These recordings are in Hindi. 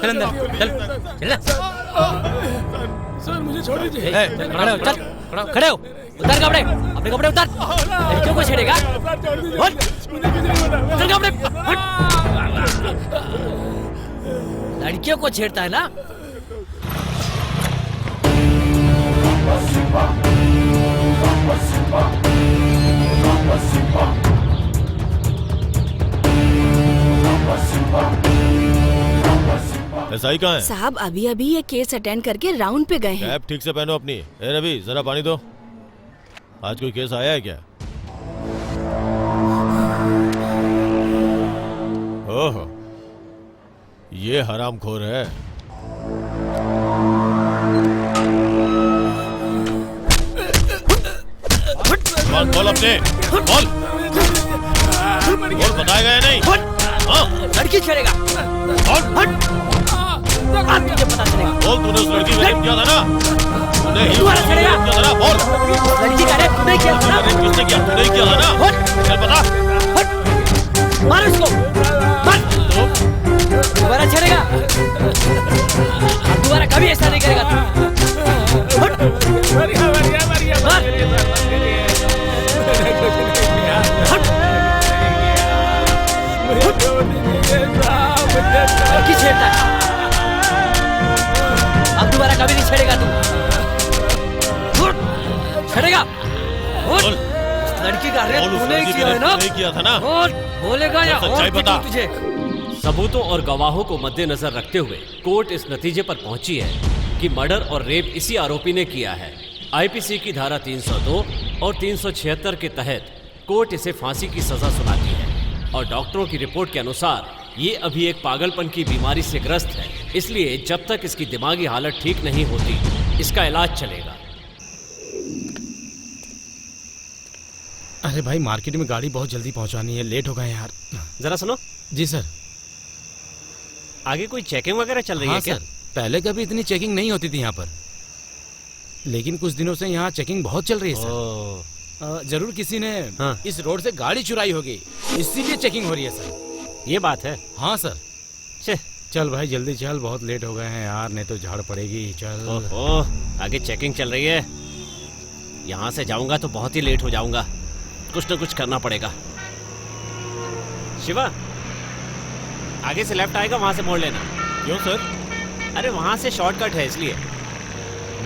चल अंदर चल सर मुझे छोड़ दीजिए। खड़े हो, चल खड़े हो, उतार कपड़े, अपने कपड़े उतार। लड़कियों को छेड़ेगा? उतार कपड़े, लड़कियों को छेड़ता है ना? एसआई कहाँ है? साहब अभी अभी ये केस अटेंड करके राउंड पे गए हैं। कैप ठीक से पहनो अपनी। ए रवि जरा पानी दो। आज कोई केस आया है क्या? ओहो ये हरामखोर है। बोल अपने बोल बताया गया नहीं? लड़की छेड़ेगा? आज मुझे पता चलेगा। बोल तूने उस लड़की को रेप किया था ना? तूने ही दोबारा छेड़ेगा? किया था ना? बोल लड़की का रेप तूने किया था ना? किसने किया? तूने ही किया था ना? चल बता। मार इसको, मार। दोबारा छेड़ेगा? दोबारा कभी ऐसा नहीं करेगा तू। मार। लड़की छेड़ता है। अब दोबारा कभी नहीं छेड़ेगा तू। उठ, छेड़ेगा। उठ। बोल। लड़की का रेप बोल, उस तूने लड़की किया का है ना? रेप तूने किया था ना? उठ, बोलेगा या सच्चाई और बता। तुझे। सबूतों और गवाहों को मद्देनजर रखते हुए कोर्ट इस नतीजे पर पहुंची है कि मर्डर और रेप इसी आरोपी ने किया है। आईपीसी की धारा 302 और 376 के तहत कोर्ट इसे फांसी की सजा सुनाती है और डॉक्टरों की रिपोर्ट के अनुसार ये अभी एक पागलपन की बीमारी से ग्रस्त है, इसलिए जब तक इसकी दिमागी हालत ठीक नहीं होती इसका इलाज चलेगा। अरे भाई मार्केट में गाड़ी बहुत जल्दी पहुंचानी है, लेट हो गए यार। जरा सुनो। जी सर। आगे कोई चेकिंग वगैरह चल रही हाँ है क्या? सर, पहले कभी इतनी चेकिंग नहीं होती थी यहाँ पर, लेकिन कुछ दिनों से यहाँ चेकिंग बहुत चल रही है सर। जरूर किसी ने इस रोड से गाड़ी चुराई होगी, इसीलिए चेकिंग हो रही है सर। ये बात है। हाँ सर। छे। चल भाई जल्दी चल, बहुत लेट हो गए हैं यार, नहीं तो झाड़ पड़ेगी। चल। ओहो, आगे चेकिंग चल रही है। यहाँ से जाऊंगा तो बहुत ही लेट हो जाऊंगा, कुछ न कुछ करना पड़ेगा। शिवा, आगे से लेफ्ट आएगा, वहां से मोड़ लेना। क्यों सर? अरे वहां से शॉर्टकट है इसलिए।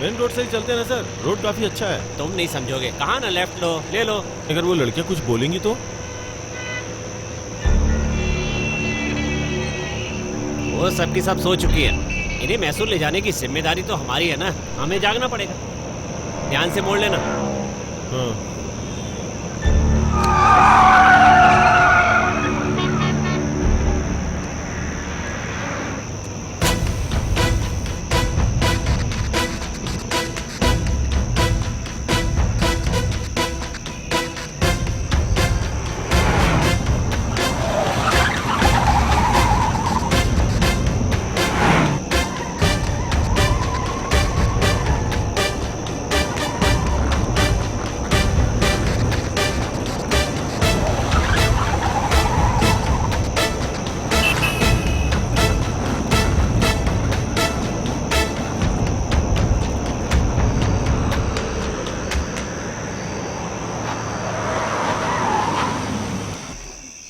मेन रोड से ही चलते हैं ना सर, रोड काफी अच्छा है। तुम नहीं समझोगे। कहा ना लेफ्ट लो, ले लो। अगर वो लड़कियां कुछ बोलेंगी तो? वो सबकी सब सो चुकी है। इन्हें मैसूर ले जाने की जिम्मेदारी तो हमारी है ना, हमें जागना पड़ेगा। ध्यान से मोड़ लेना। हाँ।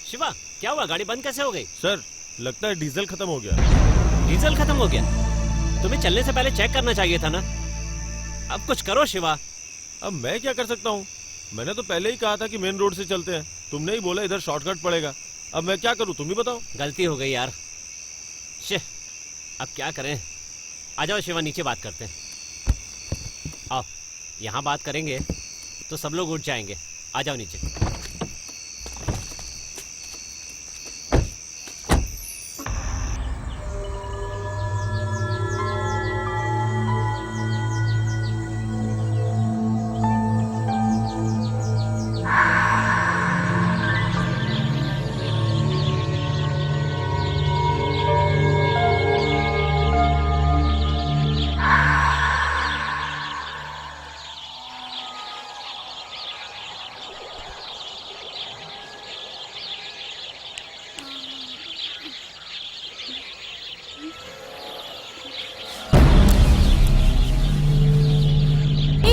शिवा, क्या हुआ? गाड़ी बंद कैसे हो गई? सर लगता है डीजल खत्म हो गया। डीजल खत्म हो गया? तुम्हें चलने से पहले चेक करना चाहिए था ना। अब कुछ करो शिवा। अब मैं क्या कर सकता हूँ? मैंने तो पहले ही कहा था कि मेन रोड से चलते हैं, तुमने ही बोला इधर शॉर्टकट पड़ेगा। अब मैं क्या करूँ, तुम ही बताओ। गलती हो गई यार। शे, अब क्या करें? आ जाओ शिवा, नीचे बात करते हैं। आओ, यहाँ बात करेंगे तो सब लोग उठ जाएंगे। आ जाओ नीचे।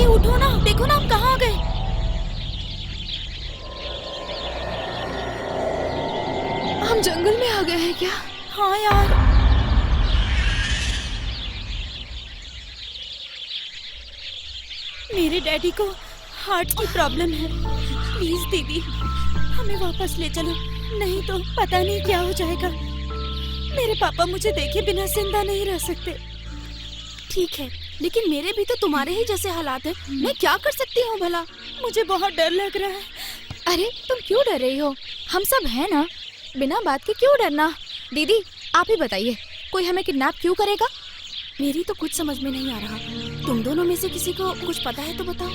उठो ना, देखो ना हम कहाँ आ गए। हम जंगल में आ गए हैं क्या? हाँ यार। मेरे डैडी को हार्ट की प्रॉब्लम है। प्लीज दीदी हमें वापस ले चलो, नहीं तो पता नहीं क्या हो जाएगा। मेरे पापा मुझे देखे बिना जिंदा नहीं रह सकते। ठीक है, लेकिन मेरे भी तो तुम्हारे ही जैसे हालात हैं। मैं क्या कर सकती हूँ भला? मुझे बहुत डर लग रहा है। अरे तुम क्यों डर रही हो? हम सब हैं ना, बिना बात के क्यों डरना? दीदी आप ही बताइए, कोई हमें किडनैप क्यों करेगा? मेरी तो कुछ समझ में नहीं आ रहा। तुम दोनों में से किसी को कुछ पता है तो बताओ।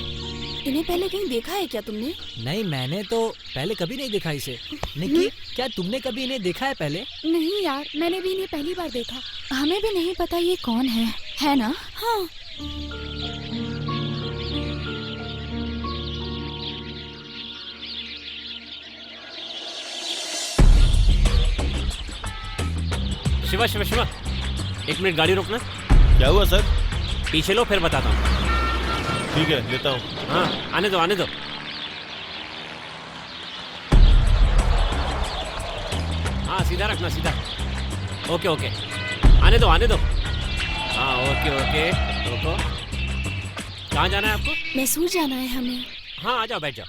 इन्हें पहले कहीं देखा है क्या तुमने? नहीं, मैंने तो पहले कभी नहीं देखा इसे। निकी, क्या तुमने कभी इन्हें देखा है पहले? नहीं यार, मैंने भी इन्हें पहली बार देखा। हमें भी नहीं पता ये कौन है ना? हाँ। शिवा शिवा शिवा, 1 मिनट गाड़ी रोकना। क्या हुआ सर? पीछे लो, फिर बताता हूँ। ठीक है, लेता हूँ। हाँ, आने दो आने दो। हाँ, सीधा रखना, सीधा। ओके ओके, आने दो आने दो। हाँ ओके ओके, रुको। कहाँ जाना है आपको? मैसूर जाना है हमें। हाँ आ जाओ, बैठ जाओ।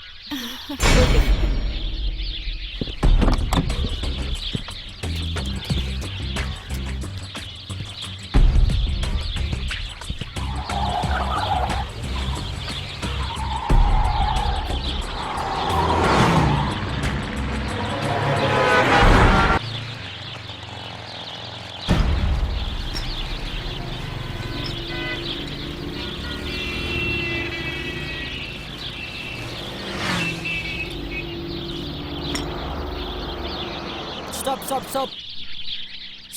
Stop stop stop.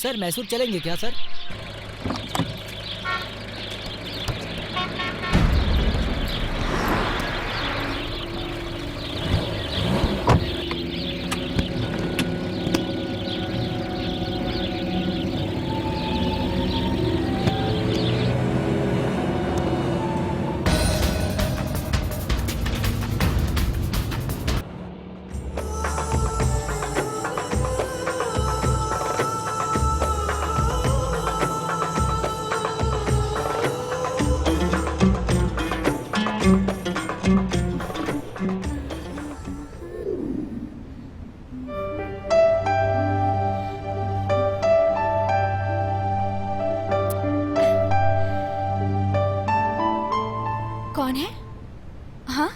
Sir Mysore चलेंगे क्या सर? कौन है? हाँ,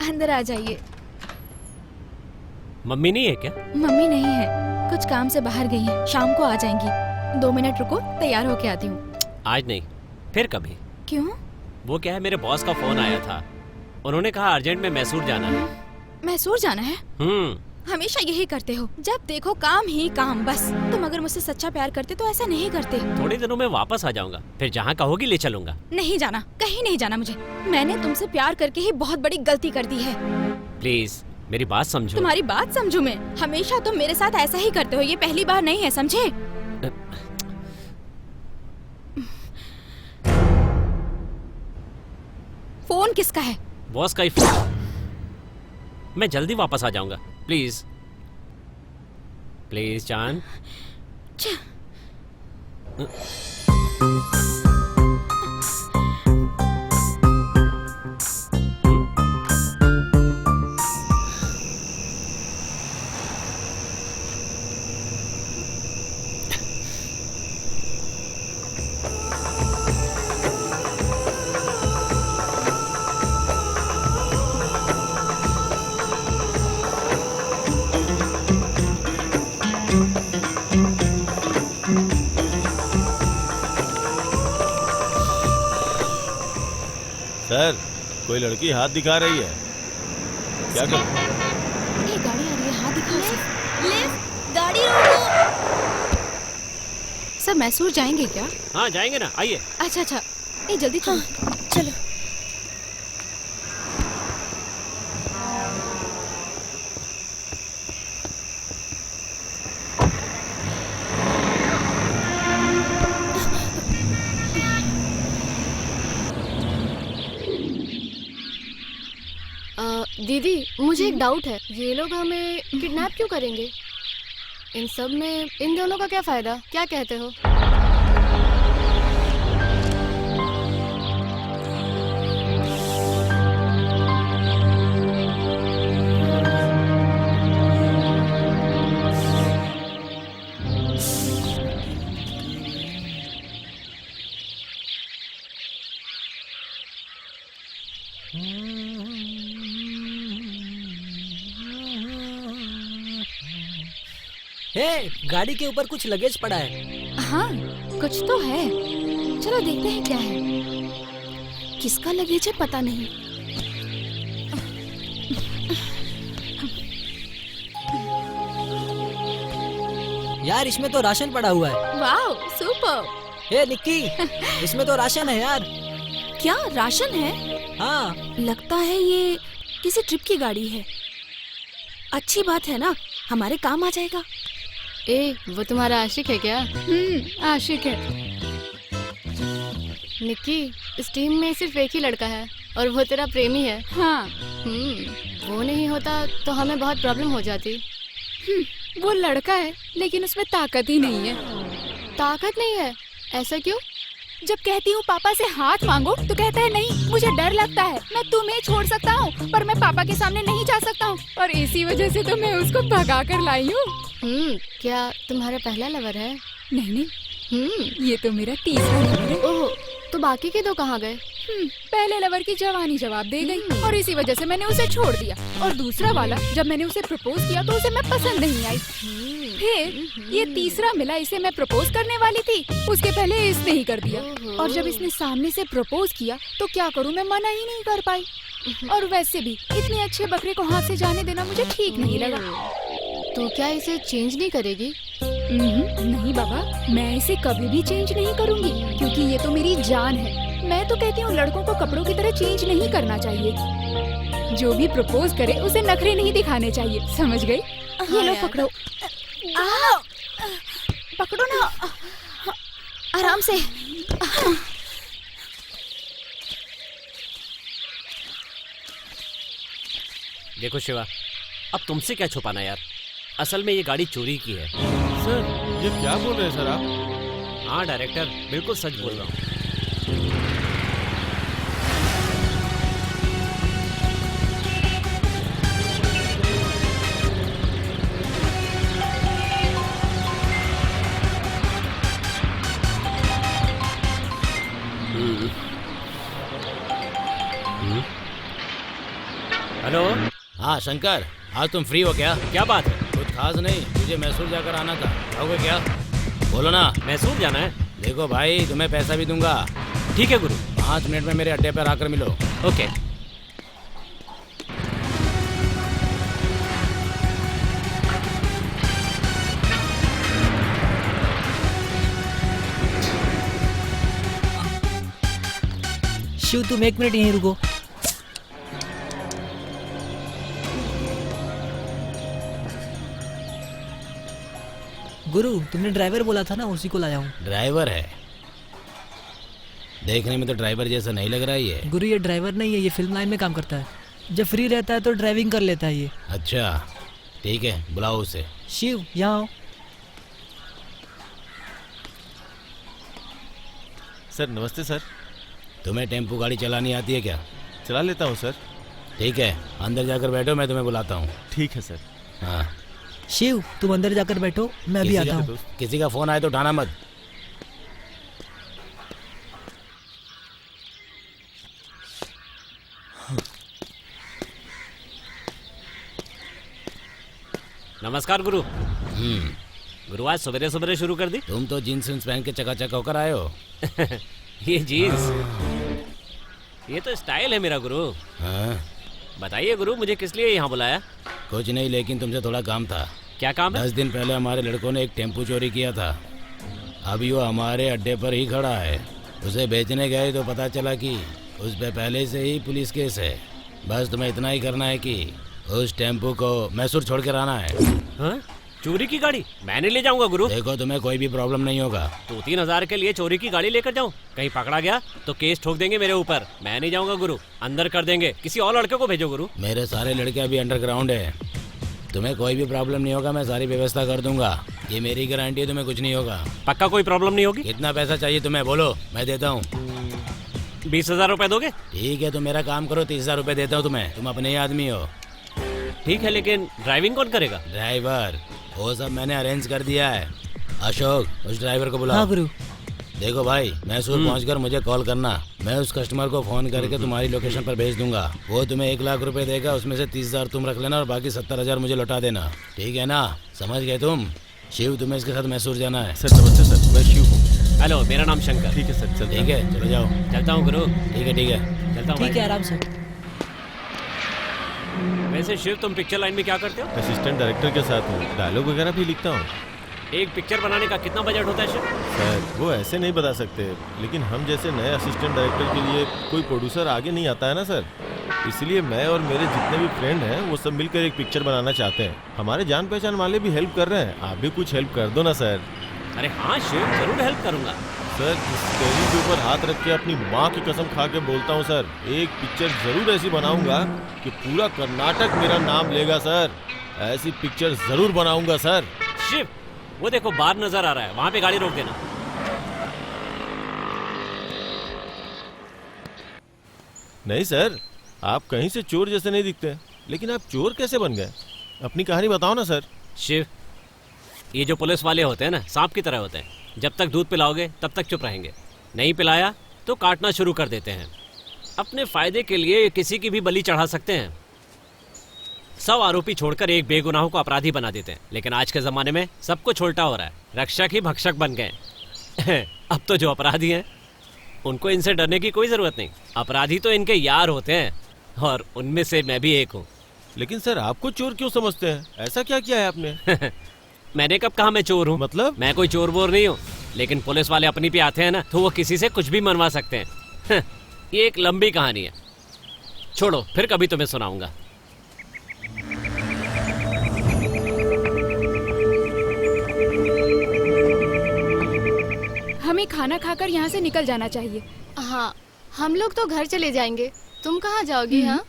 अंदर आ जाइए। मम्मी नहीं है क्या? मम्मी नहीं है, कुछ काम से बाहर गई हैं, शाम को आ जाएंगी। 2 मिनट रुको, तैयार होके आती हूँ। आज नहीं, फिर कभी। क्यों? वो क्या है, मेरे बॉस का फोन आया था, उन्होंने कहा अर्जेंट में मैसूर जाना है। मैसूर जाना है? हमेशा यही करते हो, जब देखो काम ही काम बस। तुम अगर मुझसे सच्चा प्यार करते तो ऐसा नहीं करते। थोड़े दिनों में वापस आ जाऊंगा, फिर जहाँ कहोगी ले चलूंगा। नहीं जाना, कहीं नहीं जाना मुझे। मैंने तुमसे प्यार करके ही बहुत बड़ी गलती कर दी है। प्लीज मेरी बात समझो। तुम्हारी बात समझू मैं? हमेशा तुम मेरे साथ ऐसा ही करते हो, ये पहली बार नहीं है, समझे? फोन किसका है? बॉस का ही फोन। मैं जल्दी वापस आ जाऊंगा, प्लीज प्लीज जान। सर, कोई लड़की हाथ दिखा रही है, क्या करूं? ये गाड़ी आ रही है, हाथ दिखाओ उसे। लिफ्ट, गाड़ी रोको। सब मैसूर जाएंगे क्या? हाँ जाएंगे ना, आइए। अच्छा अच्छा, ये जल्दी चलो। चलो। दीदी, मुझे एक डाउट है, ये लोग हमें किडनैप क्यों करेंगे? इन सब में इन दोनों का क्या फायदा? क्या कहते हो? हे, गाड़ी के ऊपर कुछ लगेज पड़ा है। हाँ, कुछ तो है। चलो देखते हैं क्या है। किसका लगेज है पता नहीं। यार इसमें तो राशन पड़ा हुआ है। Wow, super. हे निक्की, इसमें तो राशन है यार। क्या राशन है? हाँ। लगता है ये किसी ट्रिप की गाड़ी है। अच्छी बात है ना, हमारे काम आ जाएगा। ए, वो तुम्हारा आशिक है क्या? आशिक है। निक्की, इस टीम में सिर्फ एक ही लड़का है और वो तेरा प्रेमी है। हाँ। वो नहीं होता तो हमें बहुत प्रॉब्लम हो जाती। वो लड़का है लेकिन उसमें ताकत ही नहीं है। ताकत नहीं है, ऐसा क्यों? जब कहती हूँ पापा से हाथ मांगो तो कहता है नहीं, मुझे डर लगता है। मैं तुम्हें छोड़ सकता हूँ पर मैं पापा के सामने नहीं जा सकता हूँ, और इसी वजह से तो मैं उसको भगा कर लाई हूँ। क्या तुम्हारा पहला लवर है? नहीं, ये तो मेरा तीसरा लवर है। ओह, तो बाकी के दो कहाँ गए? पहले लवर की जवानी जवाब दे गई और इसी वजह से मैंने उसे छोड़ दिया। और दूसरा वाला, जब मैंने उसे प्रपोज किया तो उसे मैं पसंद नहीं आई। फिर ये तीसरा मिला, इसे मैं प्रपोज करने वाली थी, उसके पहले इसने ही कर दिया। और जब इसने सामने से प्रपोज किया तो क्या करूं, मैं मना ही नहीं कर पाई। और वैसे भी इतने अच्छे बकरे को हाथ से जाने देना मुझे ठीक नहीं लगा। तो क्या इसे चेंज नहीं करेगी? नहीं बाबा, मैं इसे कभी भी चेंज नहीं करूंगी, क्योंकि ये तो मेरी जान है। मैं तो कहती हूँ लड़कों को कपड़ों की तरह चेंज नहीं करना चाहिए। जो भी प्रपोज करे उसे नखरे नहीं दिखाने चाहिए, समझ गई? ये लो पकड़ो। पकड़ो ना, आराम से। देखो शिवा, अब तुमसे क्या छुपाना यार, असल में ये गाड़ी चोरी की है। सर ये क्या बोल रहे हैं सर आप? हाँ डायरेक्टर, बिल्कुल सच बोल रहा हूँ। हेलो। हाँ शंकर, आज तुम फ्री हो क्या? क्या बात है? कुछ खास नहीं, मुझे मैसूर जाकर आना था, आओगे क्या? बोलो ना। मैसूर जाना है? देखो भाई, तुम्हें पैसा भी दूंगा। ठीक है गुरु। 5 मिनट में मेरे अड्डे पर आकर मिलो। ओके। शिव तुम 1 मिनट यहीं रुको। गुरु, तुमने ड्राइवर बोला था ना, उसी को लाया हूँ। ड्राइवर है? देखने में तो ड्राइवर जैसा नहीं लग रहा है ये। गुरु ये ड्राइवर नहीं है, ये फिल्म लाइन में काम करता है। जब फ्री रहता है तो ड्राइविंग कर लेता है ये। अच्छा ठीक है, बुलाओ उसे। शिव यहाँ आओ। सर नमस्ते सर। तुम्हें टेम्पो गाड़ी चलानी आती है क्या? चला लेता हूँ सर। ठीक है, अंदर जाकर बैठो, मैं तुम्हें बुलाता हूँ। ठीक है सर। हाँ शिव तुम अंदर जाकर बैठो, मैं भी आता हूँ। किसी का फोन आए तो उठाना मत। नमस्कार गुरु। गुरु आज सवेरे सवेरे शुरू कर दी। तुम तो जीन्स वीन्स पहन के चकाचक होकर आए हो। ये जीन्स, ये तो स्टाइल है मेरा गुरु। हाँ? बताइए गुरु, मुझे किस लिए यहाँ बुलाया? कुछ नहीं, लेकिन तुमसे थोड़ा काम था। क्या काम है? 10 दिन पहले हमारे लड़कों ने एक टेम्पो चोरी किया था। अभी वो हमारे अड्डे पर ही खड़ा है। उसे बेचने गए तो पता चला कि उस पे पहले से ही पुलिस केस है। बस तुम्हें इतना ही करना है कि उस टेम्पो को मैसूर छोड़ कर आना है। हाँ? चोरी की गाड़ी मैं नहीं ले जाऊंगा गुरु। देखो तुम्हें कोई भी प्रॉब्लम नहीं होगा। 2-3 हजार के लिए चोरी की गाड़ी लेकर जाऊं? कहीं पकड़ा गया तो केस ठोक देंगे मेरे ऊपर। मैं नहीं जाऊंगा गुरु, अंदर कर देंगे। किसी और लड़के को भेजो गुरु। मेरे सारे लड़के अभी अंडरग्राउंड है, तुम्हें कोई भी प्रॉब्लम नहीं होगा। मैं सारी व्यवस्था कर दूंगा, ये मेरी गारंटी है, तुम्हें कुछ नहीं होगा। पक्का कोई प्रॉब्लम नहीं होगी? कितना पैसा चाहिए तुम्हें, बोलो, मैं देता हूँ। 20,000 रुपए दोगे? ठीक है, तो मेरा काम करो, 30,000 रुपए देता हूँ तुम्हें, तुम अपने ही आदमी हो। ठीक है, लेकिन ड्राइविंग कौन करेगा? ड्राइवर वो सब मैंने अरेंज कर दिया है। अशोक, उस ड्राइवर को बुलाओ। हाँ गुरु। देखो भाई, मैसूर पहुंचकर मुझे कॉल करना। मैं उस कस्टमर को फोन करके तुम्हारी लोकेशन पर भेज दूंगा। वो तुम्हें 1 लाख रुपए देगा, उसमें से 30,000 तुम रख लेना और बाकी 70,000 मुझे लौटा देना। ठीक है ना, समझ गए तुम? शिव, तुम्हें इसके साथ मैसूर जाना है। सर नमस्ते सर, मैं शिव हूँ। हेलो, मेरा नाम शंकर। ठीक है सर, चलते ठीक है, चलो जाओ। चलता हूँ गुरु। ठीक है, ठीक है, चलता हूँ। ठीक है, आराम से। वैसे शिव, तुम पिक्चर लाइन में क्या करते हो? असिस्टेंट डायरेक्टर के साथ हूँ, डायलॉग वगैरह भी लिखता हूँ। एक पिक्चर बनाने का कितना बजट होता है शिव? सर वो ऐसे नहीं बता सकते, लेकिन हम जैसे नए असिस्टेंट डायरेक्टर के लिए कोई प्रोड्यूसर आगे नहीं आता है ना सर। इसलिए मैं और मेरे जितने भी फ्रेंड हैं वो सब मिलकर एक पिक्चर बनाना चाहते हैं। हमारे जान पहचान वाले भी हेल्प कर रहे हैं, आप भी कुछ हेल्प कर दो ना सर। अरे हाँ शिव, जरूर हेल्प करूंगा। सर इस स्टोरी के ऊपर हाथ रख के अपनी माँ की कसम खा के बोलता हूँ सर, एक पिक्चर जरूर ऐसी बनाऊंगा कि पूरा कर्नाटक मेरा नाम लेगा सर। ऐसी पिक्चर जरूर बनाऊंगा सर। शिव, वो देखो बार नजर आ रहा है, वहाँ पे गाड़ी रोक देना। नहीं सर, आप कहीं से चोर जैसे नहीं दिखते, लेकिन आप चोर कैसे बन गए? अपनी कहानी बताओ ना सर। शिव, ये जो पुलिस वाले होते हैं ना, सांप की तरह होते हैं। जब तक दूध पिलाओगे तब तक चुप रहेंगे, नहीं पिलाया तो काटना शुरू कर देते हैं। अपने फायदे के लिए किसी की भी बलि चढ़ा सकते हैं। 100 आरोपी छोड़कर एक बेगुनाहों को अपराधी बना देते हैं। लेकिन आज के जमाने में सब कुछ उल्टा हो रहा है, रक्षक ही भक्षक बन गए। अब तो जो अपराधी हैं उनको इनसे डरने की कोई जरूरत नहीं। अपराधी तो इनके यार होते हैं, और उनमें से मैं भी एक हूँ। लेकिन सर, आपको चोर क्यों समझते हैं? ऐसा क्या किया है आपने? मैंने कब कहा मैं चोर हूँ? मतलब? मैं कोई चोर वोर नहीं हूँ, लेकिन पुलिस वाले अपनी पे आते हैं ना, तो वो किसी से कुछ भी मनवा सकते हैं। ये एक लंबी कहानी है, छोड़ो, फिर कभी तुम्हें सुनाऊंगा। हमें खाना खाकर यहाँ से निकल जाना चाहिए। हाँ, हम लोग तो घर चले जाएंगे। तुम कहाँ जाओगी? हाँ,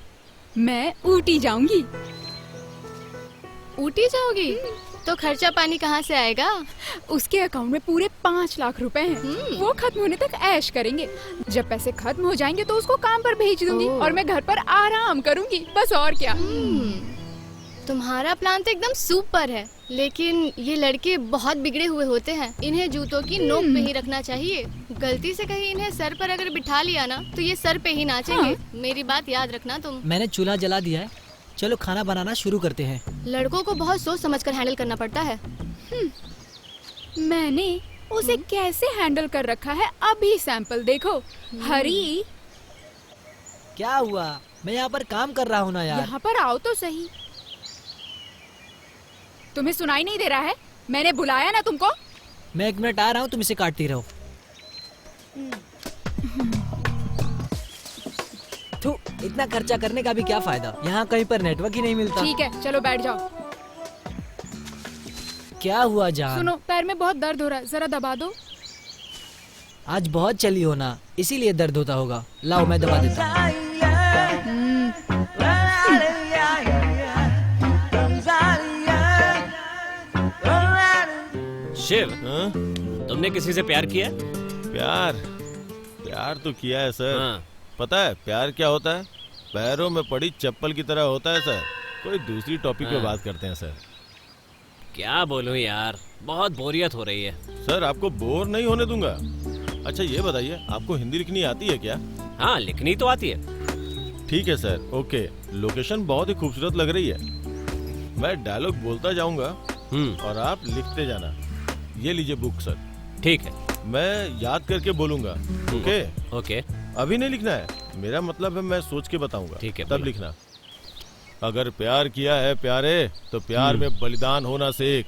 मैं ऊटी जाऊंगी। ऊटी जाओगी? तो खर्चा पानी कहाँ से आएगा? उसके अकाउंट में पूरे 5 लाख रुपए हैं। वो खत्म होने तक ऐश करेंगे। जब पैसे खत्म हो जाएंगे तो उसको काम पर भेज दूंगी और मैं घर पर आराम करूंगी, बस और क्या। तुम्हारा प्लान तो एकदम सुपर है, लेकिन ये लड़के बहुत बिगड़े हुए होते हैं। इन्हें जूतों की नोक पे ही रखना चाहिए। गलती से कहीं इन्हें सर पर अगर बिठा लिया ना, तो ये सर पे ही नाचेंगे। मेरी बात याद रखना तुम। मैंने चूल्हा जला दिया है, चलो खाना बनाना शुरू करते हैं। लड़कों को बहुत सोच समझकर हैंडल करना पड़ता है। मैंने उसे कैसे हैंडल कर रखा है, अभी सैंपल देखो। हरी, क्या हुआ? मैं यहाँ पर काम कर रहा हूँ ना यार। यहाँ पर आओ तो सही। तुम्हें सुनाई नहीं दे रहा है? मैंने बुलाया ना तुमको। मैं 1 मिनट आ रहा हूँ, तुम इसे काटती रहो। थू, इतना खर्चा करने का भी क्या फायदा? यहाँ कहीं पर नेटवर्क ही नहीं मिलता। ठीक है, चलो बैठ जाओ। क्या हुआ जान? सुनो, पैर में बहुत दर्द हो रहा है, जरा दबा दो। आज बहुत चली हो ना, इसीलिए दर्द होता होगा। लाओ मैं दबा देता हूँ। शिव, हाँ? तुमने किसी से प्यार किया? प्यार तो किया है सर। हाँ। पता है प्यार क्या होता है? पैरों में पड़ी चप्पल की तरह होता है सर। कोई दूसरी टॉपिक पे बात करते हैं सर। क्या बोलूं यार, बहुत बोरियत हो रही है। सर, आपको बोर नहीं होने दूंगा। अच्छा ये बताइए, आपको हिंदी लिखनी आती है क्या? हाँ, लिखनी तो आती है। ठीक है सर, ओके। लोकेशन बहुत ही खूबसूरत लग रही है। मैं डायलॉग बोलता जाऊंगा और आप लिखते जाना। ये लीजिए बुक सर। ठीक है, मैं याद करके बोलूंगा। ओके? ओके। अभी नहीं लिखना है, मेरा मतलब है मैं सोच के बताऊंगा। ठीक है, तब बोलो। लिखना। अगर प्यार किया है प्यारे, तो प्यार में बलिदान होना सीख।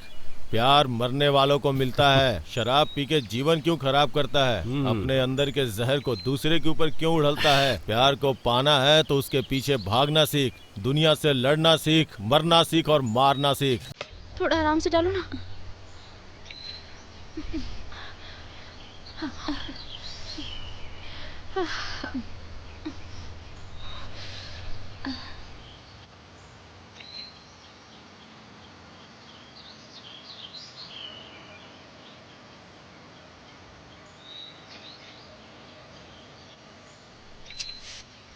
प्यार मरने वालों को मिलता है। शराब पी के जीवन क्यों खराब करता है? अपने अंदर के जहर को दूसरे के ऊपर क्यों उड़लता है? प्यार को पाना है तो उसके पीछे भागना सीख। दुनिया से लड़ना सीख, मरना सीख और मारना सीख। थोड़ा आराम से डालो ना।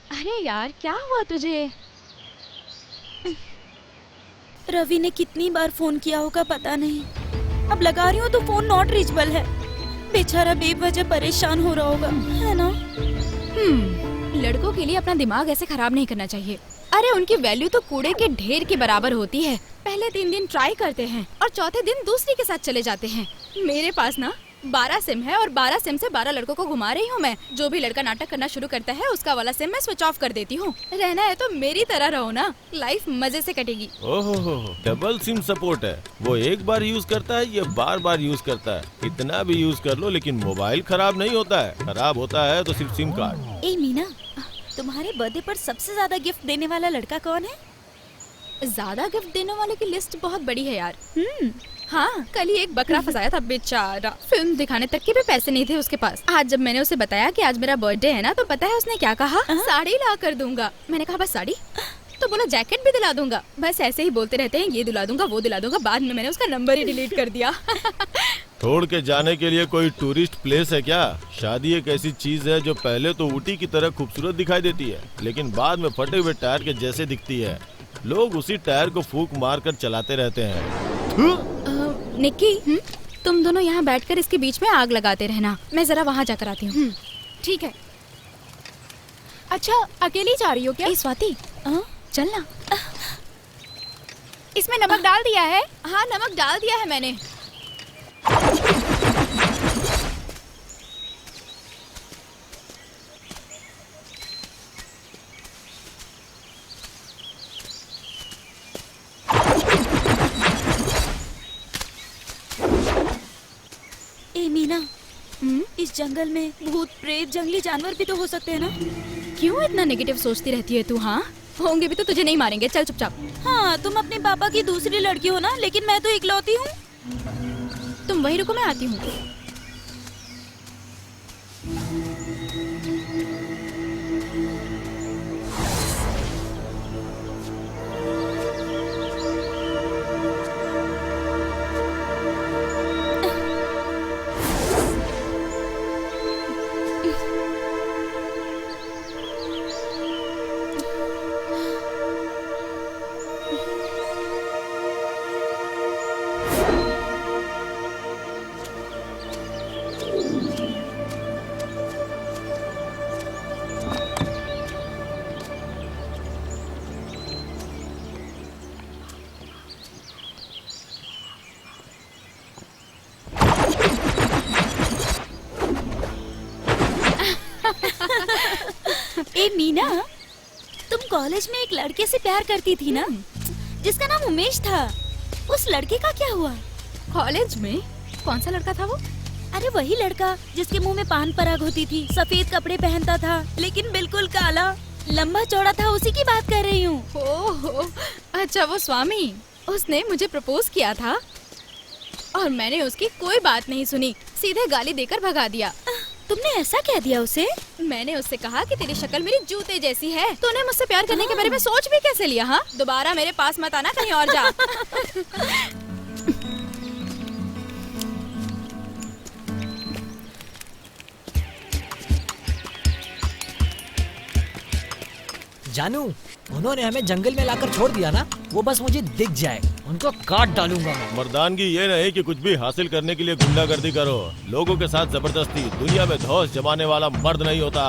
अरे यार, क्या हुआ तुझे? रवि ने कितनी बार फोन किया होगा पता नहीं। अब लगा रही हूँ तो फोन नॉट रीचेबल है। बेचारा बेवजह परेशान हो रहा होगा, है ना? लड़कों के लिए अपना दिमाग ऐसे खराब नहीं करना चाहिए। अरे उनकी वैल्यू तो कूड़े के ढेर के बराबर होती है। पहले 3 दिन ट्राई करते हैं और चौथे दिन दूसरी के साथ चले जाते हैं। मेरे पास ना 12 सिम है और 12 सिम से 12 लड़कों को घुमा रही हूँ मैं। जो भी लड़का नाटक करना शुरू करता है उसका वाला सिम मैं स्विच ऑफ कर देती हूँ। रहना है तो मेरी तरह रहो ना, लाइफ मजे से कटेगी। ओहो, डबल सिम सपोर्ट है। वो एक बार यूज करता है, ये बार बार यूज करता है। कितना भी यूज कर लो, लेकिन मोबाइल खराब नहीं होता है। खराब होता है तो सिर्फ सिम कार्ड। ए मीना, तुम्हारे बर्थडे पर सबसे ज्यादा गिफ्ट देने वाला लड़का कौन है? ज्यादा गिफ्ट देने वाले की लिस्ट बहुत बड़ी है यार। हाँ, कल ही एक बकरा फंसाया था बेचारा। फिल्म दिखाने तक के भी पैसे नहीं थे उसके पास। आज जब मैंने उसे बताया कि आज मेरा बर्थडे है ना, तो पता है उसने क्या कहा? साड़ी ला कर दूंगा। मैंने कहा बस साड़ी? तो बोला जैकेट भी दिला दूंगा। बस ऐसे ही बोलते रहते हैं, ये दिला दूंगा वो दिला दूंगा। बाद में मैंने उसका नंबर ही डिलीट कर दिया। छोड़ के जाने के लिए कोई टूरिस्ट प्लेस है क्या? शादी एक ऐसी चीज है जो पहले तो ऊटी की तरह खूबसूरत दिखाई देती है, लेकिन बाद में फटे हुए टायर के जैसे दिखती है। लोग उसी टायर को फूंक मार कर चलाते रहते हैं। निक्की, तुम दोनों यहाँ बैठकर इसके बीच में आग लगाते रहना, मैं जरा वहाँ जाकर आती हूँ। ठीक है। अच्छा, अकेली जा रही हो क्या? स्वाति, चलना। इसमें नमक डाल दिया है? हाँ, नमक डाल दिया है मैंने। ए मीना, इस जंगल में भूत प्रेत जंगली जानवर भी तो हो सकते हैं ना? क्यों इतना नेगेटिव सोचती रहती है तू? हाँ, होंगे भी तो तुझे नहीं मारेंगे, चल चुपचाप। हाँ, तुम अपने पापा की दूसरी लड़की हो ना, लेकिन मैं तो इकलौती हूँ। तुम वहीं रुको, मैं आती हूँ। ए मीना, तुम कॉलेज में एक लड़के से प्यार करती थी ना, जिसका नाम उमेश था। उस लड़के का क्या हुआ? कॉलेज में? कौन सा लड़का था वो? अरे वही लड़का जिसके मुंह में पान पराग होती थी, सफेद कपड़े पहनता था लेकिन बिल्कुल काला, लंबा चौड़ा था, उसी की बात कर रही हूँ। ओह, अच्छा वो स्वामी। उसने मुझे प्रपोज किया था और मैंने उसकी कोई बात नहीं सुनी, सीधे गाली देकर भगा दिया। तुमने ऐसा कह दिया उसे? मैंने उससे कहा कि तेरी शक्ल मेरी जूते जैसी है। तूने मुझसे प्यार करने के बारे में सोच भी कैसे लिया? हाँ, दोबारा मेरे पास मत आना, कहीं और जा। जानू, उन्होंने हमें जंगल में लाकर छोड़ दिया ना, वो बस मुझे दिख जाए उनको काट डालूंगा मैं। मर्दानगी ये नहीं कि कुछ भी हासिल करने के लिए गुंडागर्दी करो, लोगों के साथ जबरदस्ती। दुनिया में धौंस जमाने वाला मर्द नहीं होता।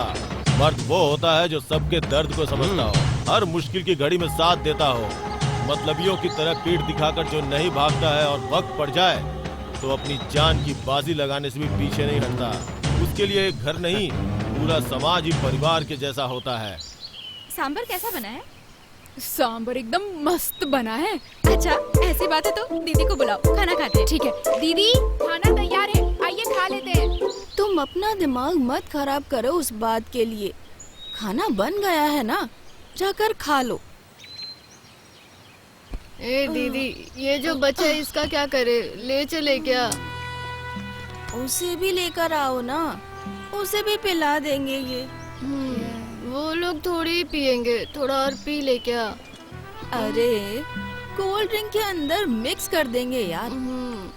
मर्द वो होता है जो सबके दर्द को समझता हो, हर मुश्किल की घड़ी में साथ देता हो। मतलबियों की तरह पीठ दिखाकर जो नहीं भागता है और वक्त पड़ जाए तो अपनी जान की बाजी लगाने से भी पीछे नहीं हटता। उसके लिए एक घर नहीं, पूरा समाज ही परिवार के जैसा होता है। सांबर कैसा बना है? सांबर एकदम मस्त बना है। अच्छा, ऐसी बात है तो दीदी को बुलाओ, खाना खाते हैं। ठीक है दीदी, खाना तैयार है, आइए खा लेते हैं। तुम अपना दिमाग मत खराब करो उस बात के लिए। खाना बन गया है ना, जाकर खा लो। ए दीदी, ये जो बच्चा है इसका क्या करे? ले चले क्या? उसे भी लेकर आओ ना, उसे भी पिला देंगे ये। वो लोग थोड़ी ही पियेंगे, थोड़ा और पी ले क्या? अरे कोल्ड ड्रिंक के अंदर मिक्स कर देंगे यार,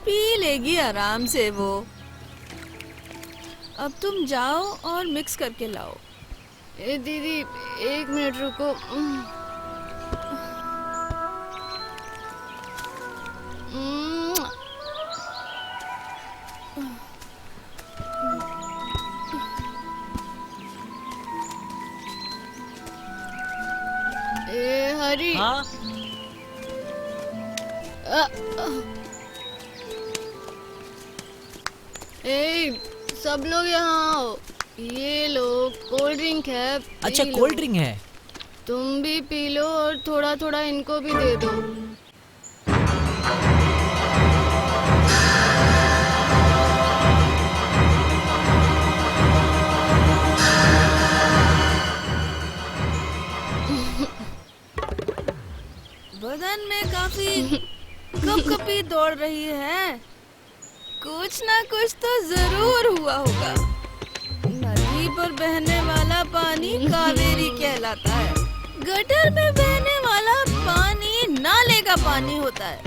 पी लेगी आराम से वो। अब तुम जाओ और मिक्स करके लाओ। ए दीदी, एक मिनट रुको। ए हरी, हाँ? ए सब लोग यहाँ आओ, ये लो कोल्ड ड्रिंक है। अच्छा, कोल्ड ड्रिंक है? तुम भी पी लो और थोड़ा थोड़ा इनको भी दे दो। बदन में काफी कपकपी दौड़ रही है, कुछ ना कुछ तो जरूर हुआ होगा। नदी पर बहने वाला पानी कावेरी कहलाता है, गटर में बहने वाला पानी नाले का पानी होता है।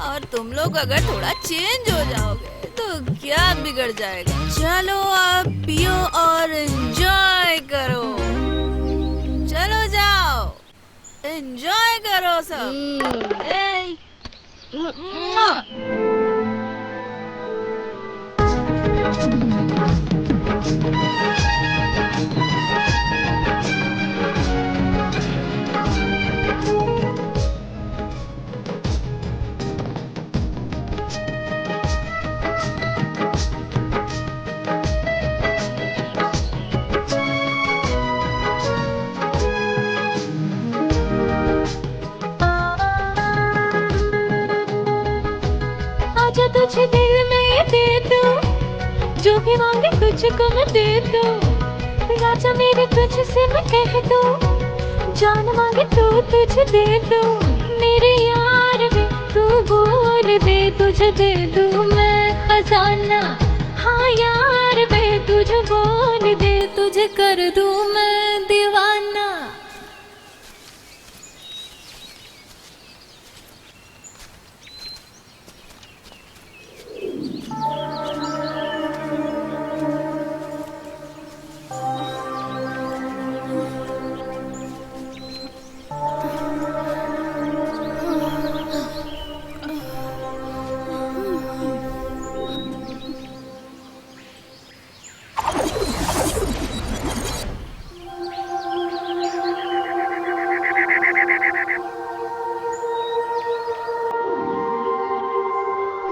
और तुम लोग अगर थोड़ा चेंज हो जाओगे तो क्या बिगड़ जाएगा। चलो आप पियो और एंजॉय करो। चलो जाओ, एंजॉय करो सब। आजा तुझे दिल में दे दूं, जो भी मांगे तुझको मैं दे दूं। राजा मेरे तुझसे मैं कह दूं, जान मांगे तो तुझे दे दूं। मेरे यार वे तू बोल दे, तुझे दे दूं मैं खजाना। हाँ यार वे तुझे बोल दे, तुझे कर दूं मैं दीवाना।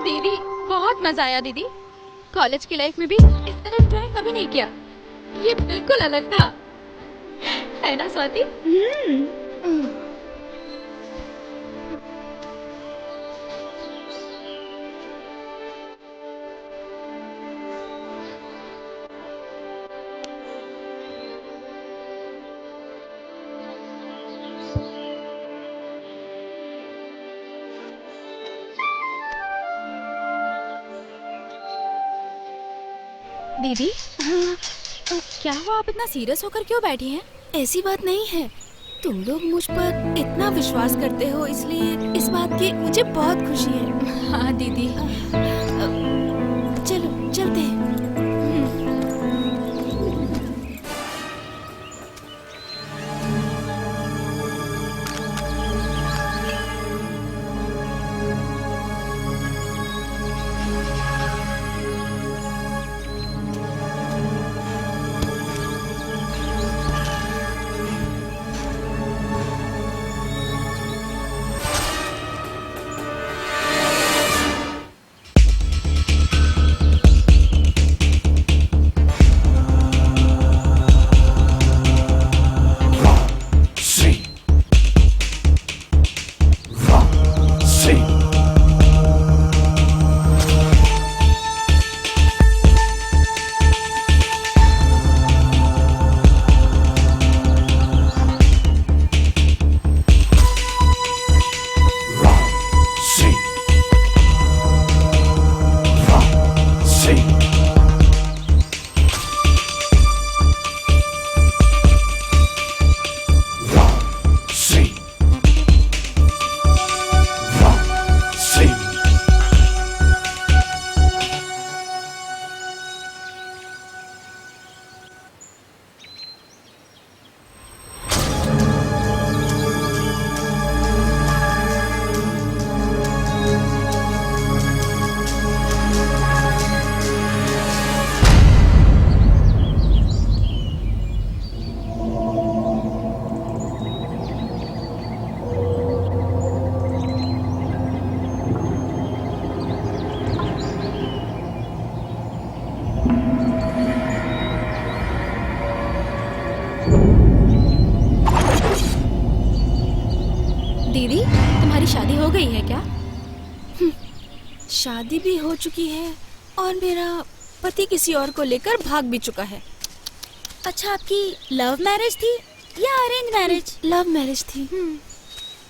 दीदी बहुत मजा आया दीदी। कॉलेज की लाइफ में भी इस तरह एंजॉय कभी नहीं किया। ये बिल्कुल अलग था, है ना स्वाति? दीदी क्या हुआ, आप इतना सीरियस होकर क्यों बैठी हैं? ऐसी बात नहीं है, तुम लोग मुझ पर इतना विश्वास करते हो, इसलिए इस बात की मुझे बहुत खुशी है। हाँ दीदी। चलो चलते हैं। दीदी तुम्हारी शादी हो गई है क्या? शादी भी हो चुकी है और मेरा पति किसी और को लेकर भाग भी चुका है। अच्छा, आपकी लव मैरिज थी या अरेंज मैरिज? लव मैरिज थी।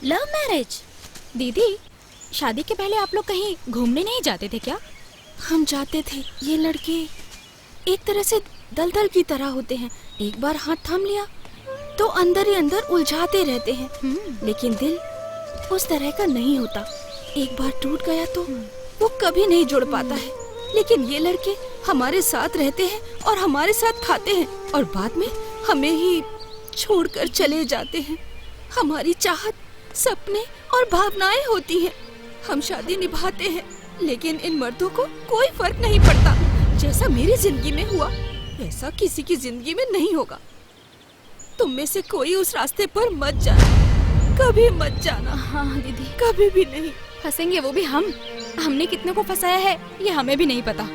Love marriage? दीदी शादी के पहले आप लोग कहीं घूमने नहीं जाते थे क्या? हम जाते थे। ये लड़के एक तरह से दलदल की तरह होते हैं, एक बार हाथ थाम लिया तो अंदर ही अंदर उलझाते रहते हैं। लेकिन दिल उस तरह का नहीं होता, एक बार टूट गया तो वो कभी नहीं जुड़ पाता है। लेकिन ये लड़के हमारे साथ रहते हैं और हमारे साथ खाते हैं और बाद में हमें ही छोड़कर चले जाते हैं। हमारी चाहत, सपने और भावनाएं होती हैं। हम शादी निभाते हैं, लेकिन इन मर्दों को कोई फर्क नहीं पड़ता। जैसा मेरी जिंदगी में हुआ वैसा किसी की जिंदगी में नहीं होगा। तुम में से कोई उस रास्ते पर मत जाना, कभी मत जाना। हाँ दीदी, कभी भी नहीं। फंसेंगे वो भी हम। हमने कितने को फंसाया है ये हमें भी नहीं पता।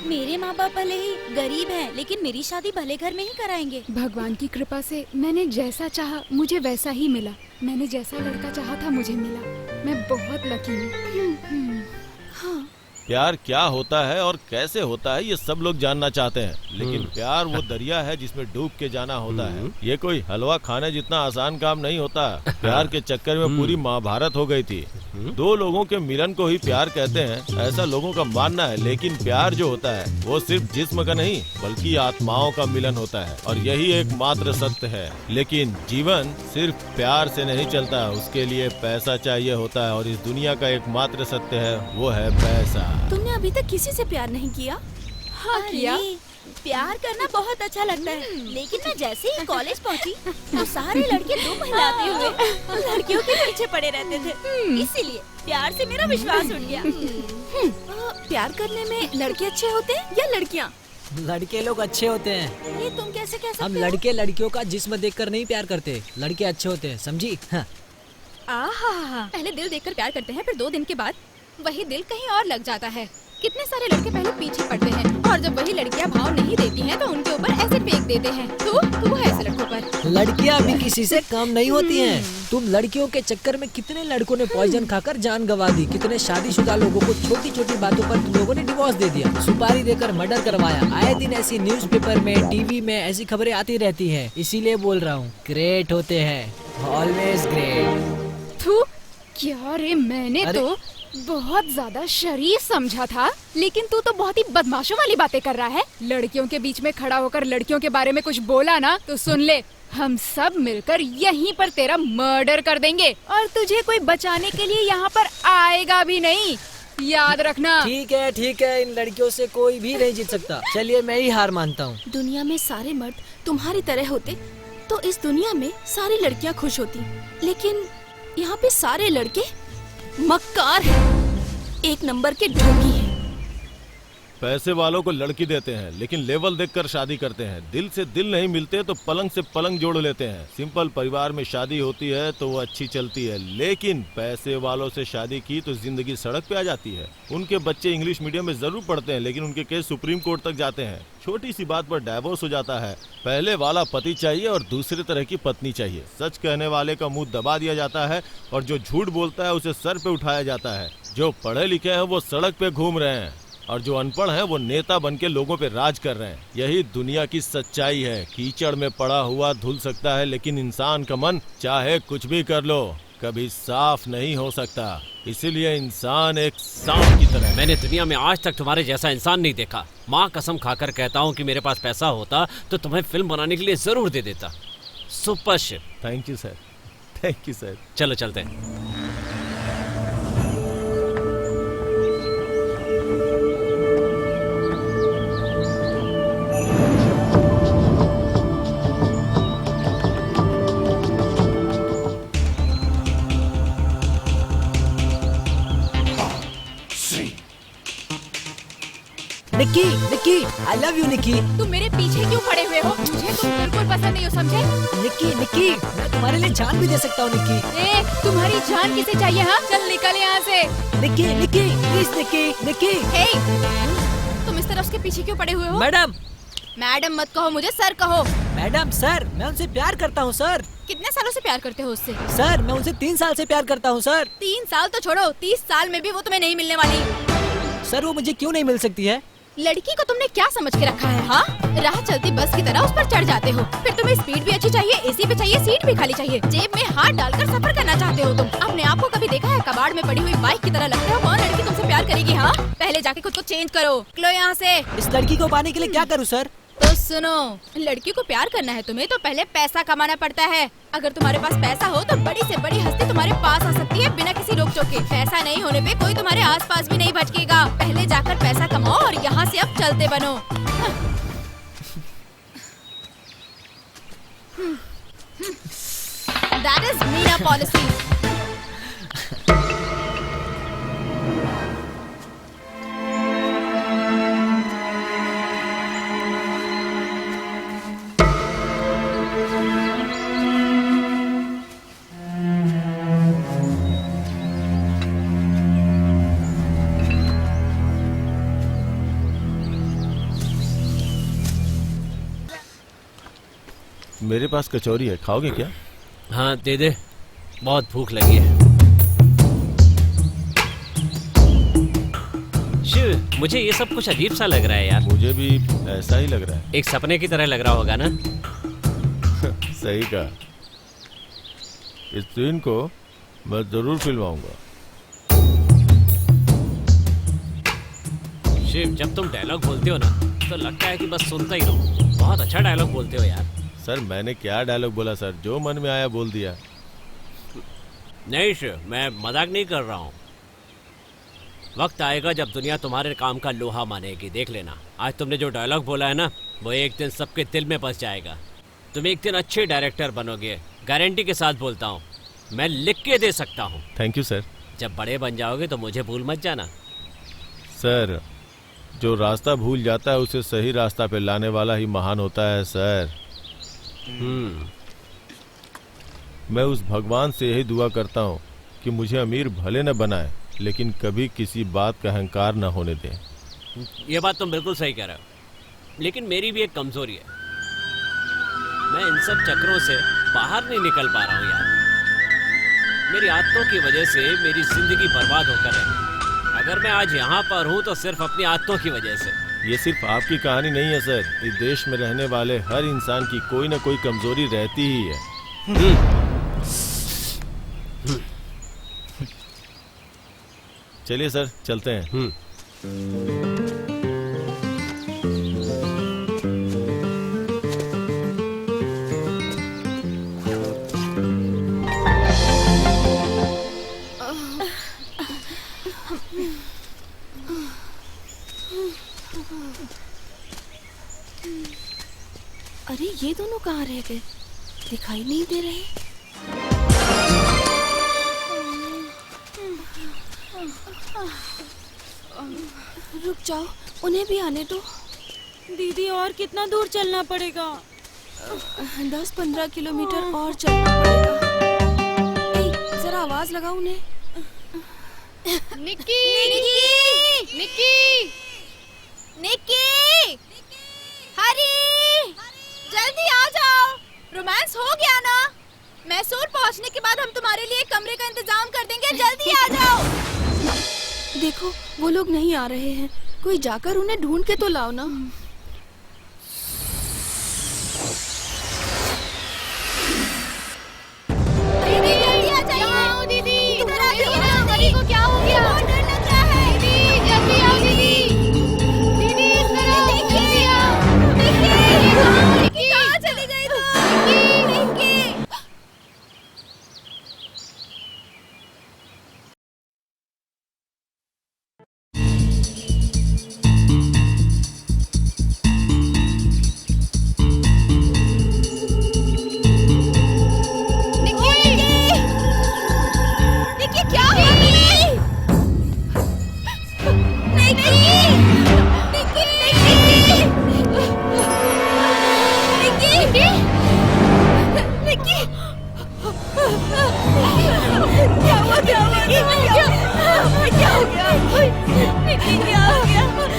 मेरे माँ बाप भले ही गरीब हैं, लेकिन मेरी शादी भले घर में ही कराएंगे। भगवान की कृपा से मैंने जैसा चाहा मुझे वैसा ही मिला। मैंने जैसा लड़का चाहा था मुझे मिला। मैं बहुत लकी हूँ। हाँ। प्यार क्या होता है और कैसे होता है ये सब लोग जानना चाहते हैं, लेकिन प्यार वो दरिया है जिसमें डूब के जाना होता है। ये कोई हलवा खाने जितना आसान काम नहीं होता। प्यार के चक्कर में पूरी महाभारत हो गई थी। दो लोगों के मिलन को ही प्यार कहते हैं, ऐसा लोगों का मानना है। लेकिन प्यार जो होता है वो सिर्फ जिस्म का नहीं बल्कि आत्माओं का मिलन होता है, और यही एकमात्र सत्य है। लेकिन जीवन सिर्फ प्यार से नहीं चलता, उसके लिए पैसा चाहिए होता है, और इस दुनिया का एकमात्र सत्य है वो है पैसा। तुमने अभी तक किसी से प्यार नहीं किया? हाँ किया। प्यार करना बहुत अच्छा लगता है, लेकिन मैं जैसे ही कॉलेज पहुंची तो सारे लड़के दो महिलाते हुए लड़कियों के पीछे पड़े रहते थे। इसीलिए प्यार से मेरा विश्वास उठ गया। प्यार करने में लड़के अच्छे होते हैं या लड़कियाँ? लड़के लोग अच्छे होते हैं। ये तुम कैसे कह सकते हो? हम लड़के लड़कियों का जिस्म देखकर नहीं प्यार करते, लड़के अच्छे होते हैं, समझी? हाँ। पहले दिल देखकर प्यार करते हैं, फिर 2 दिन के बाद वही दिल कहीं और लग जाता है। कितने सारे लड़के पहले पीछे पड़ते हैं और जब वही लड़कियां भाव नहीं देती हैं तो उनके ऊपर ऐसे फेंक देते हैं। तू है ऐसे लड़कों पर। लड़कियां भी किसी से कम नहीं होती हैं। तुम लड़कियों के चक्कर में कितने लड़कों ने पॉइजन खाकर जान गंवा दी। कितने शादीशुदा लोगों को छोटी छोटी बातों पर तुम लोगों ने डिवोर्स दे दिया, सुपारी देकर मर्डर करवाया। आए दिन ऐसी न्यूज़पेपर में, टीवी में ऐसी खबरें आती रहती है। इसीलिए बोल रहा हूँ, ग्रेट होते हैं, ऑलवेज ग्रेट। तू क्या रे, मैंने तो बहुत ज्यादा शरीफ समझा था, लेकिन तू तो बहुत ही बदमाशों वाली बातें कर रहा है। लड़कियों के बीच में खड़ा होकर लड़कियों के बारे में कुछ बोला ना तो सुन ले, हम सब मिलकर यहीं पर तेरा मर्डर कर देंगे और तुझे कोई बचाने के लिए यहाँ पर आएगा भी नहीं, याद रखना। ठीक है, इन लड़कियों से कोई भी नहीं जीत सकता। चलिए मैं ही हार मानता हूँ। दुनिया में सारे मर्द तुम्हारी तरह होते तो इस दुनिया में सारी लड़कियाँ खुश होती, लेकिन यहाँ पे सारे लड़के मक्कार है, 1 नंबर के ढोंगी है। पैसे वालों को लड़की देते हैं लेकिन लेवल देखकर शादी करते हैं। दिल से दिल नहीं मिलते तो पलंग से पलंग जोड़ लेते हैं। सिंपल परिवार में शादी होती है तो वो अच्छी चलती है, लेकिन पैसे वालों से शादी की तो जिंदगी सड़क पे आ जाती है। उनके बच्चे इंग्लिश मीडियम में जरूर पढ़ते हैं, लेकिन उनके केस सुप्रीम कोर्ट तक जाते हैं। छोटी सी बात पर डाइवोर्स हो जाता है। पहले वाला पति चाहिए और दूसरे तरह की पत्नी चाहिए। सच कहने वाले का मुंह दबा दिया जाता है और जो झूठ बोलता है उसे सर पे उठाया जाता है। जो पढ़े लिखे हैं वो सड़क पे घूम रहे हैं और जो अनपढ़ हैं वो नेता बन के लोगों पे राज कर रहे हैं। यही दुनिया की सच्चाई है। कीचड़ में पड़ा हुआ धुल सकता है, लेकिन इंसान का मन चाहे कुछ भी कर लो कभी साफ नहीं हो सकता। इसीलिए इंसान एक सांप की तरह। मैंने दुनिया में आज तक तुम्हारे जैसा इंसान नहीं देखा। माँ कसम खाकर कहता हूँ कि मेरे पास पैसा होता तो तुम्हें फिल्म बनाने के लिए जरूर दे देता। Super ship. Thank you sir, thank you sir. चलो चलते हैं। Nikki, Nikki, I love you Nikki. तुम मेरे पीछे क्यों पड़े हुए हो? मुझे तुम बिल्कुल पसंद नहीं हो, समझे? निक्की, निक्की, मैं तुम्हारे लिए जान भी दे सकता हूँ निक्की। तुम्हारी जान किसे चाहिए? हाँ, चल निकल यहाँ से। निक्की, निक्की, प्लीज निक्की, निक्की। हे, तुम इस तरह उसके पीछे क्यों पड़े हुए हो? मैडम, मैडम मत कहो मुझे, सर कहो। मैडम, सर, मैं उनसे प्यार करता हूँ सर। कितने सालों से प्यार करते हो उससे? सर, मैं उनसे 3 साल से प्यार करता हूँ सर। 3 साल तो छोड़ो, 30 साल में भी वो तुम्हें नहीं मिलने वाली। सर, वो मुझे क्यों नहीं मिल सकती है? लड़की को तुमने क्या समझ के रखा है? हाँ, राह चलती बस की तरह उस पर चढ़ जाते हो। फिर तुम्हें स्पीड भी अच्छी चाहिए, एसी भी चाहिए, सीट भी खाली चाहिए, जेब में हाथ डालकर सफर करना चाहते हो तुम। अपने आप को कभी देखा है कबाड़ में पड़ी हुई बाइक की तरह? लगते हो कौन लड़की तुमसे प्यार करेगी? हाँ, पहले जाके खुद को चेंज करो, निकलो यहाँ से। इस लड़की को पाने के लिए क्या करूँ सर? तो सुनो, लड़की को प्यार करना है तुम्हें तो पहले पैसा कमाना पड़ता है। अगर तुम्हारे पास पैसा हो तो बड़ी से बड़ी हस्ती तुम्हारे पास आ सकती है बिना किसी रोक टोक के। पैसा नहीं होने पे कोई तुम्हारे आसपास भी नहीं भटकेगा। पहले जाकर चलते बनो। That is Meena policy. मेरे पास कचौरी है, खाओगे क्या? हाँ दे दे, बहुत भूख लगी है। शिव, मुझे ये सब कुछ अजीब सा लग रहा है यार। मुझे भी ऐसा ही लग रहा है। एक सपने की तरह लग रहा होगा ना? सही कहा। इस सीन को मैं जरूर फिल्माऊंगा। शिव, जब तुम डायलॉग बोलते हो ना तो लगता है कि बस सुनता ही रहो। बहुत अच्छा डायलॉग बोलते हो यार। सर मैंने क्या डायलॉग बोला सर, जो मन में आया बोल दिया। नहीं शिव, मैं मजाक नहीं कर रहा हूँ। वक्त आएगा जब दुनिया तुम्हारे काम का लोहा मानेगी, देख लेना। आज तुमने जो डायलॉग बोला है ना, वो एक दिन सबके दिल में बस जाएगा। तुम एक दिन अच्छे डायरेक्टर बनोगे, गारंटी के साथ बोलता हूँ। मैं लिख के दे सकता हूँ। Thank you sir. जब बड़े बन जाओगे तो मुझे भूल मत जाना। सर, जो रास्ता भूल जाता है उसे सही रास्ता पे लाने वाला ही महान होता है सर। मैं उस भगवान से यही दुआ करता हूँ कि मुझे अमीर भले न बनाए, लेकिन कभी किसी बात का अहंकार न होने दे। ये बात तुम बिल्कुल सही कह रहे हो, लेकिन मेरी भी एक कमजोरी है। मैं इन सब चक्रों से बाहर नहीं निकल पा रहा हूँ यार। मेरी आदतों की वजह से मेरी जिंदगी बर्बाद होकर रही। अगर मैं आज यहाँ पर हूँ तो सिर्फ अपनी आदतों की वजह से। ये सिर्फ आपकी कहानी नहीं है सर, इस देश में रहने वाले हर इंसान की कोई न कोई कमजोरी रहती ही है। चलिए सर, चलते हैं। अरे ये दोनों कहाँ रह गए? दिखाई नहीं दे रहे। रुक जाओ, उन्हें भी आने दो। दीदी और कितना दूर चलना पड़ेगा? 10-15 किलोमीटर और चलना पड़ेगा। ए, जरा आवाज लगाओ उन्हें। निक्की! निक्की! निक्की! निक्की! हरी! जल्दी आ जाओ। रोमांस हो गया ना? मैसूर पहुंचने के बाद हम तुम्हारे लिए कमरे का इंतजाम कर देंगे। जल्दी आ जाओ। देखो, वो लोग नहीं आ रहे हैं। कोई जाकर उन्हें ढूंढ के तो लाओ ना। दीदी जल्दी आ जाइए। दीदी इधर आ जाइए। हरी को क्या हो गया? बहुत डर लग रहा है। दीदी जल्दी आओ। दीदी दीदी इस तरफ देखिए। निक्की कहाँ चली गई तुम? निक्की क्या हो गया? कुछ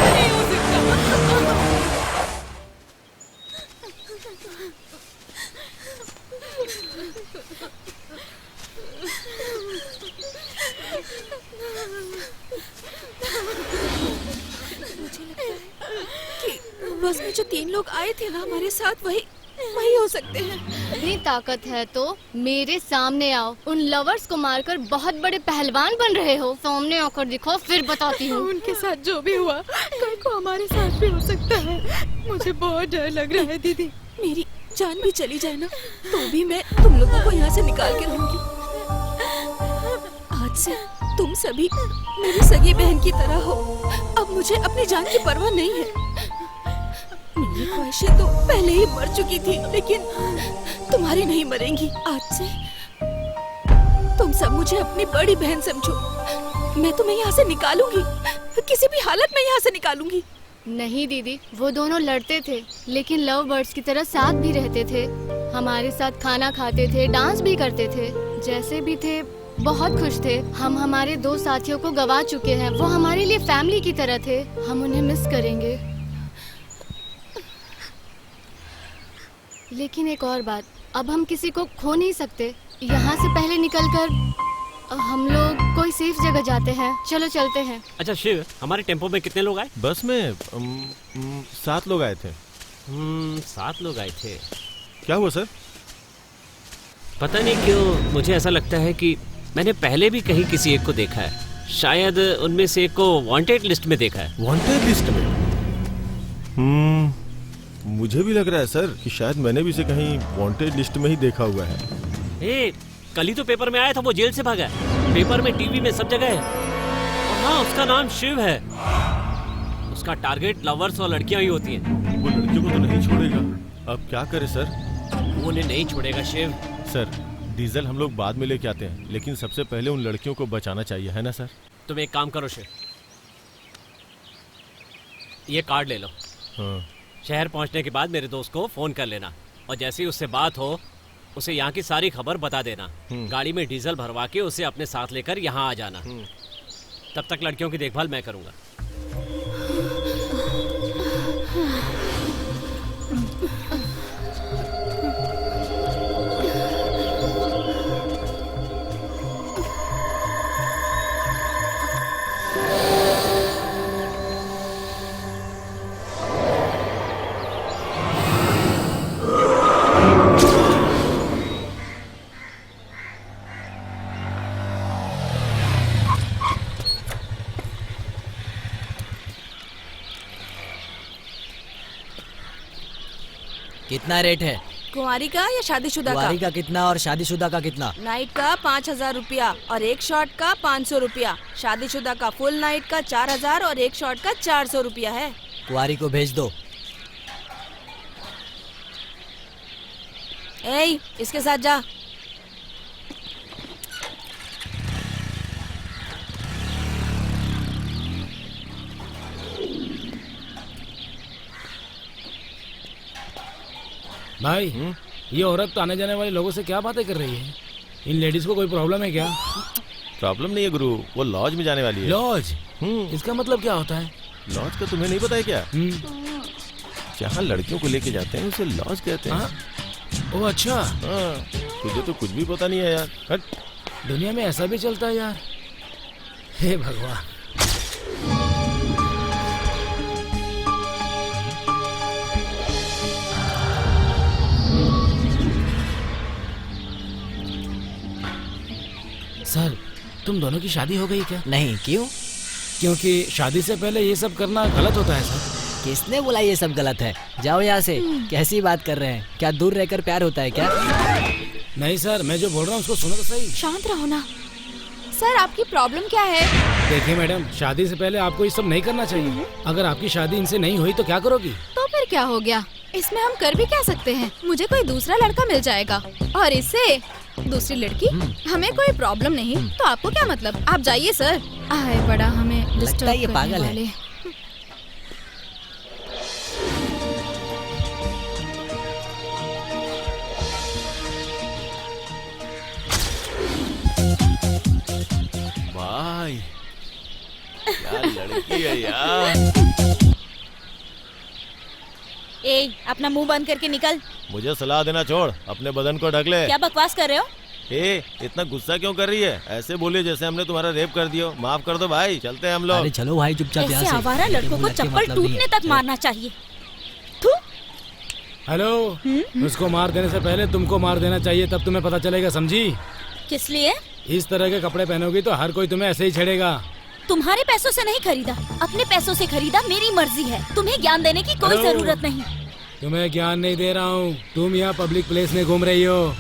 नहीं हो सकता। जो 3 लोग आए थे ना हमारे साथ, वही हो सकते हैं। इतनी ताकत है तो मेरे सामने आओ। उन लवर्स को मारकर बहुत बड़े पहलवान बन रहे हो, सामने आकर दिखो, फिर बताती हूँ। उनके साथ जो भी हुआ कल को हमारे साथ भी हो सकता है। मुझे बहुत डर लग रहा है दीदी। मेरी जान भी चली जाए ना तो भी मैं तुम लोगों को यहाँ से निकाल के रहूंगी। आज से तुम सभी मेरी सगी बहन की तरह हो। अब मुझे अपनी जान की परवाह नहीं है। मेरी ख्वाहिशें तो पहले ही मर चुकी थी, लेकिन तुम्हारी नहीं मरेंगी। आज से तुम सब मुझे अपनी बड़ी बहन समझो। मैं तुम्हें यहाँ से निकालूंगी, किसी भी हालत में यहाँ से निकालूंगी। नहीं दीदी, वो दोनों लड़ते थे लेकिन लव बर्ड्स की तरह साथ भी रहते थे। हमारे साथ खाना खाते थे, डांस भी करते थे, जैसे भी थे बहुत खुश थे। हम हमारे 2 साथियों को गवा चुके हैं। वो हमारे लिए फैमिली की तरह थे। हम उन्हें मिस करेंगे। लेकिन एक और बात, अब हम किसी को खो नहीं सकते। यहाँ से पहले निकलकर हम लोग कोई सेफ जगह जाते हैं। चलो चलते हैं। अच्छा शिव, हमारे टेम्पो में कितने लोग आए? बस में 7 लोग आए थे। 7 लोग आए थे। क्या हुआ सर? पता नहीं क्यों मुझे ऐसा लगता है कि मैंने पहले भी कहीं किसी एक को देखा है। शायद उनमें से एक को वांटेड लिस्ट में देखा है। वांटेड लिस्ट में? मुझे भी लग रहा है सर कि शायद मैंने भी इसे कहीं वांटेड लिस्ट में ही देखा हुआ है। कल ही तो पेपर में आया था वो जेल से भागा है। पेपर में, टीवी में, सब जगह है। और हाँ, उसका नाम शिव है। उसका टारगेट लवर्स और लड़कियां ही होती हैं। वो लड़कियों को तो नहीं छोड़ेगा। अब क्या करे सर? वो उन्हें नहीं छोड़ेगा शिव। सर, डीजल हम लोग बाद में लेके आते हैं, लेकिन सबसे पहले उन लड़कियों को बचाना चाहिए, है ना सर? तुम एक काम करो शिव, ये कार्ड ले लो। हाँ। शहर पहुंचने के बाद मेरे दोस्त को फोन कर लेना, और जैसे ही उससे बात हो उसे यहाँ की सारी खबर बता देना। गाड़ी में डीजल भरवा के उसे अपने साथ लेकर यहाँ आ जाना। तब तक लड़कियों की देखभाल मैं करूँगा। कितना रेट है? कुंवारी का या शादीशुदा का? कुंवारी का कितना और शादीशुदा का कितना? नाइट का 5,000 रुपया और एक शॉट का 500 रुपया। शादीशुदा का फुल नाइट का 4,000 और एक शॉट का 400 रुपया है। कुंवारी को भेज दो। ए, इसके साथ जा। भाई ये औरत तो आने जाने वाले लोगों से क्या बातें कर रही है? इन लेडीज को कोई प्रॉब्लम है क्या? प्रॉब्लम नहीं है गुरु, वो लॉज में जाने वाली है। लॉज? इसका मतलब क्या होता है? लॉज का तुम्हें नहीं पता है क्या? जहाँ लड़कियों को लेके जाते हैं उसे लॉज कहते हैं। ओह अच्छा। हाँ, तुझे तो कुछ भी पता नहीं है यार। हट। दुनिया में ऐसा भी चलता है यार। हे भगवान। सर, तुम दोनों की शादी हो गई क्या? नहीं, क्यों? क्योंकि शादी से पहले ये सब करना गलत होता है सर। किसने बोला ये सब गलत है? जाओ यहाँ से। कैसी बात कर रहे हैं? क्या दूर रहकर प्यार होता है क्या? नहीं सर, मैं जो बोल रहा हूँ उसको सुनो तो सही। शांत रहो ना। सर, आपकी प्रॉब्लम क्या है? देखिए मैडम, शादी से पहले आपको ये सब नहीं करना चाहिए। अगर आपकी शादी इनसे नहीं हुई तो क्या करोगी? तो फिर क्या हो गया? इसमें हम कर भी क्या सकते हैं? मुझे कोई दूसरा लड़का मिल जाएगा और इससे दूसरी लड़की। हमें कोई प्रॉब्लम नहीं। तो आपको क्या मतलब? आप जाइए सर। आए बड़ा हमें लगता है ये पागल है। भाई क्या लड़की है यार। ए, अपना मुंह बंद करके निकल। मुझे सलाह देना छोड़, अपने बदन को ढक ले। क्या बकवास कर रहे हो? ए, इतना गुस्सा क्यों कर रही है? ऐसे बोलिए जैसे हमने तुम्हारा रेप कर दिया। माफ कर दो भाई, चलते हैं हम लोग। अरे चलो भाई, चुपचाप यहाँ से। ऐसे आवारा लड़कों को चप्पल टूटने तक मारना चाहिए। थू। हेलो, उसको मार देने से पहले तुमको मार देना चाहिए, तब तुम्हें पता चलेगा, समझी? किस लिए? इस तरह के कपड़े पहनोगी तो हर कोई तुम्हें ऐसे ही छेड़ेगा। तुम्हारे पैसों से नहीं खरीदा, अपने पैसों से खरीदा, मेरी मर्जी है। तुम्हें ज्ञान देने की कोई हेलो। जरूरत नहीं। तुम्हें ज्ञान नहीं दे रहा हूँ, तुम यहाँ पब्लिक प्लेस में घूम रही हो।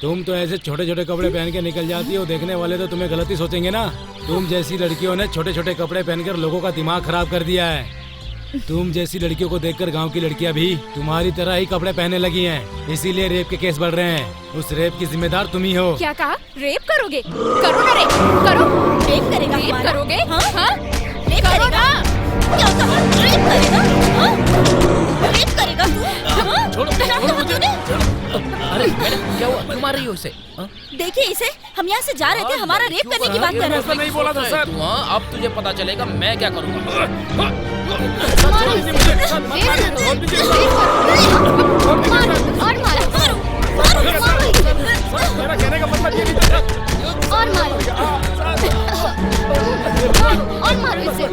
तुम तो ऐसे छोटे छोटे कपड़े पहन के निकल जाती हो, देखने वाले तो तुम्हें गलत ही सोचेंगे ना। तुम जैसी लड़कियों ने छोटे छोटे कपड़े पहनकर लोगों का दिमाग खराब कर दिया है। तुम जैसी लड़कियों को देखकर गांव की लड़कियां भी तुम्हारी तरह ही कपड़े पहनने लगी हैं, इसीलिए रेप के केस बढ़ रहे हैं। उस रेप की जिम्मेदार तुम ही हो। क्या कहा? रेप करोगे? करो ना रेप, करो। रेप करेगा? रेप करोगे? हाँ? हाँ? रेप करो करेगा? ना। क्या कहा? रेप करेगा? हाँ? रेप करेगा तू? हाँ? डरा तूने? अरे मैडम, क्या हुआ? क्यों मार रही हो उसे? देखिए इसे, हम यहाँ से जा रहे थे, हमारा रेप करने की बात कर रहे थे। नहीं बोला था सर। अब तुझे पता चलेगा मैं क्या करूँगा। मेरा कहने का मतलब ये नहीं था। और मारो इसे।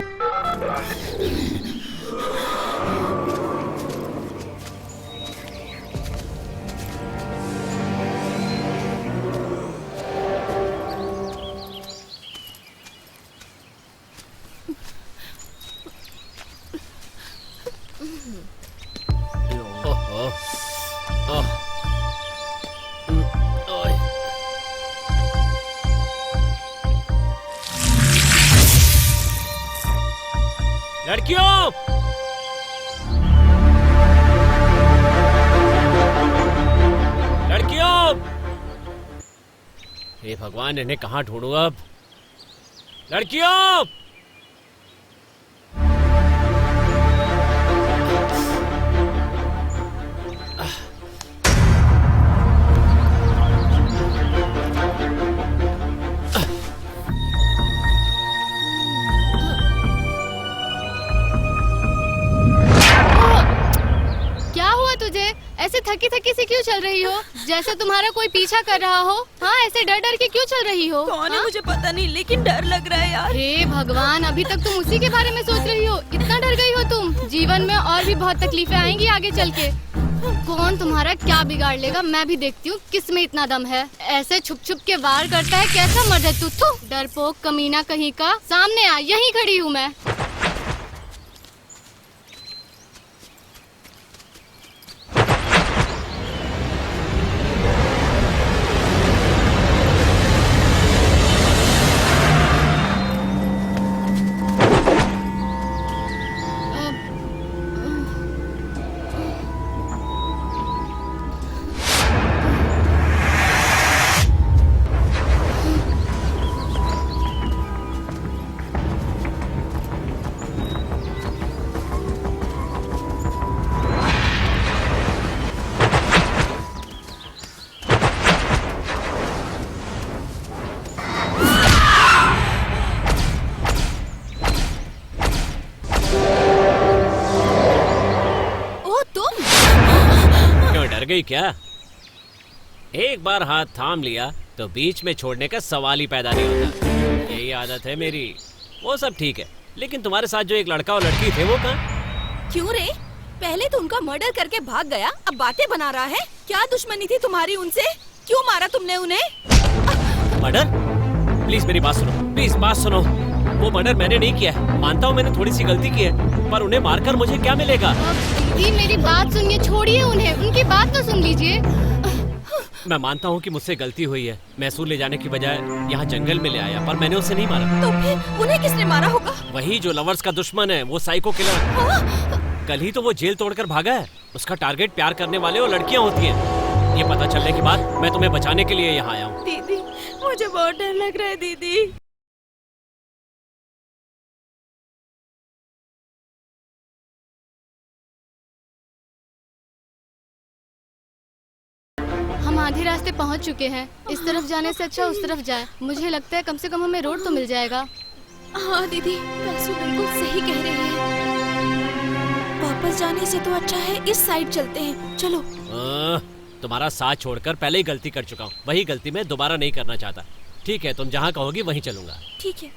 लड़कियों, लड़कियों, हे भगवान, इन्हें कहाँ ढूंढूं अब? लड़कियों, क्या हुआ तुझे? ऐसे थकी थकी से क्यों चल रही हो? जैसे तुम्हारा कोई पीछा कर रहा हो। हाँ, ऐसे डर डर के क्यों चल रही हो? कौन है हाँ? मुझे पता नहीं, लेकिन डर लग रहा है यार। हे भगवान, अभी तक तुम उसी के बारे में सोच रही हो? इतना डर गई हो तुम? जीवन में और भी बहुत तकलीफें आएंगी आगे चल के। कौन तुम्हारा क्या बिगाड़ लेगा, मैं भी देखती हूँ किस में इतना दम है। ऐसे छुप छुप के वार करता है, कैसा मर्द है तू? डरपोक कमीना कहीं का, सामने आ, यहीं खड़ी हूँ मैं। गई क्या? एक बार हाथ थाम लिया तो बीच में छोड़ने का सवाल ही पैदा नहीं होता। यही आदत है मेरी। वो सब ठीक है, लेकिन तुम्हारे साथ जो एक लड़का और लड़की थे वो कहाँ? क्यों रे? पहले तो उनका मर्डर करके भाग गया, अब बातें बना रहा है। क्या दुश्मनी थी तुम्हारी उनसे? क्यों मारा तुमने उन्हें? मर्डर? प्लीज मेरी बात सुनो, प्लीज बात सुनो। वो मर्डर मैंने नहीं किया है। मानता हूँ मैंने थोड़ी सी गलती की है, पर उन्हें मारकर मुझे क्या मिलेगा? दीदी मेरी बात सुनिए, छोड़िए उन्हें, उनकी बात तो सुन लीजिए। मैं मानता हूँ कि मुझसे गलती हुई है। मैसूर ले जाने की बजाय यहाँ जंगल में ले आया, पर मैंने उसे नहीं मारा। तो फिर उन्हें किसने मारा होगा? वही जो लवर्स का दुश्मन है, वो साइको किलर। कल ही तो वो जेल तोड़कर भागा है। उसका टारगेट प्यार करने वाले और लड़कियाँ होती हैं। ये पता चलने के बाद मैं तुम्हें बचाने के लिए यहाँ आया हूँ। दीदी मुझे बहुत डर लग रहा है दीदी। हम आधे रास्ते पहुंच चुके हैं। इस तरफ जाने से अच्छा उस तरफ जाए। मुझे लगता है कम से कम हमें रोड तो मिल जाएगा। हाँ दीदी, कासू बिल्कुल सही कह रही है। वापस जाने से तो अच्छा है इस साइड चलते हैं। चलो। तुम्हारा साथ छोड़कर पहले ही गलती कर चुका हूँ। वही गलती मैं दोबारा नहीं करना चाहता। ठीक है, तुम जहाँ कहोगी वहीं चलूंगा। ठीक है।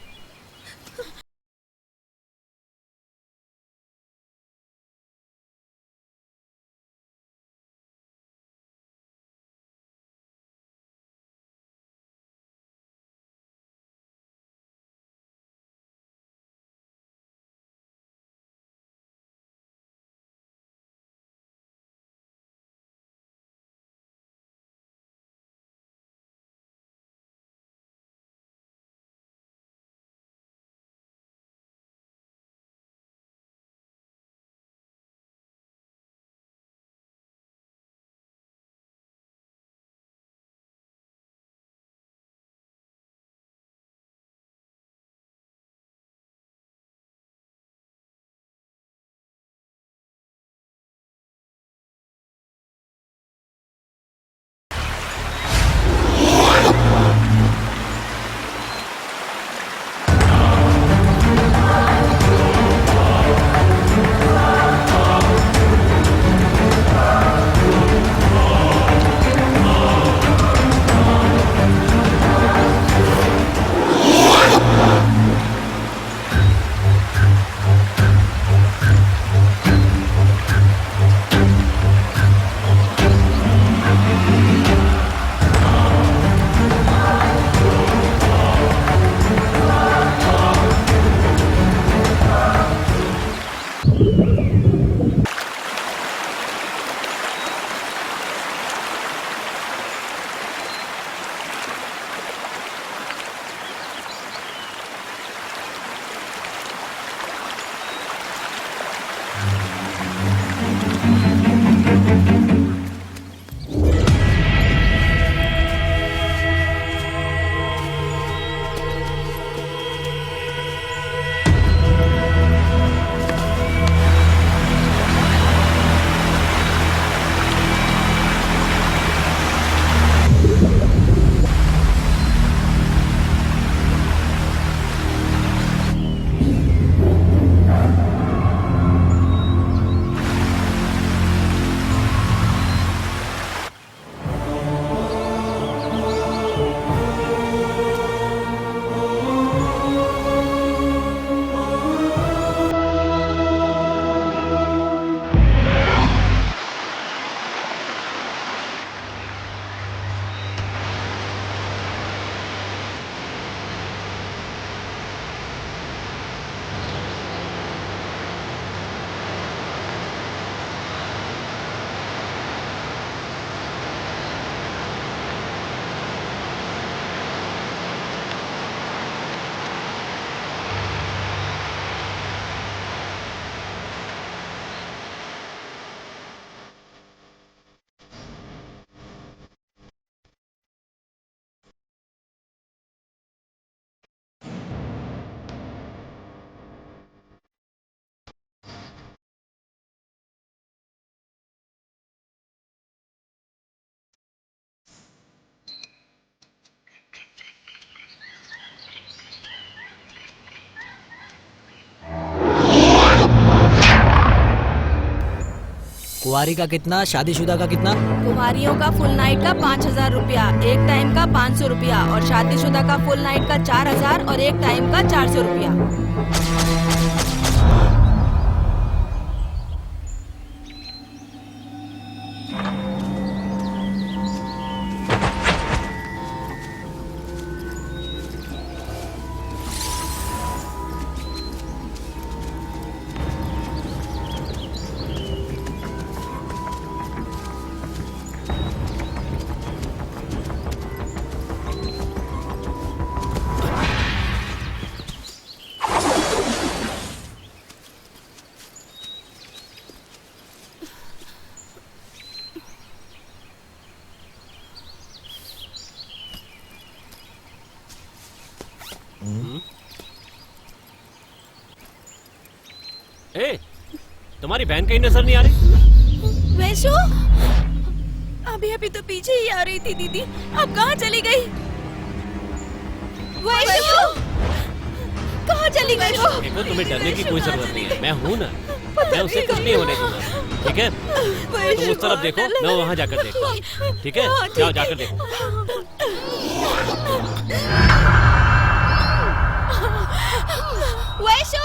कुंवारी का कितना, शादीशुदा का कितना? कुमारियों का फुल नाइट का 5,000 रुपया, एक टाइम का 500 रुपया और शादीशुदा का फुल नाइट का 4,000 और एक टाइम का 400 रुपया। ए, तुम्हारी बहन कहीं नजर नहीं आ रही? वैशु, अभी अभी तो पीछे ही आ रही थी दीदी, अब कहाँ चली गई? वैशु, कहाँ चली गई वो? देखो, तुम्हें डरने की कोई जरूरत नहीं है, मैं हूँ ना, मैं उसे कुछ नहीं होने दूंगा, ठीक है? तुम उस तरफ देखो, मैं वहाँ जाकर देखता हूँ, ठीक है? जाओ जाकर देखो। वैशु!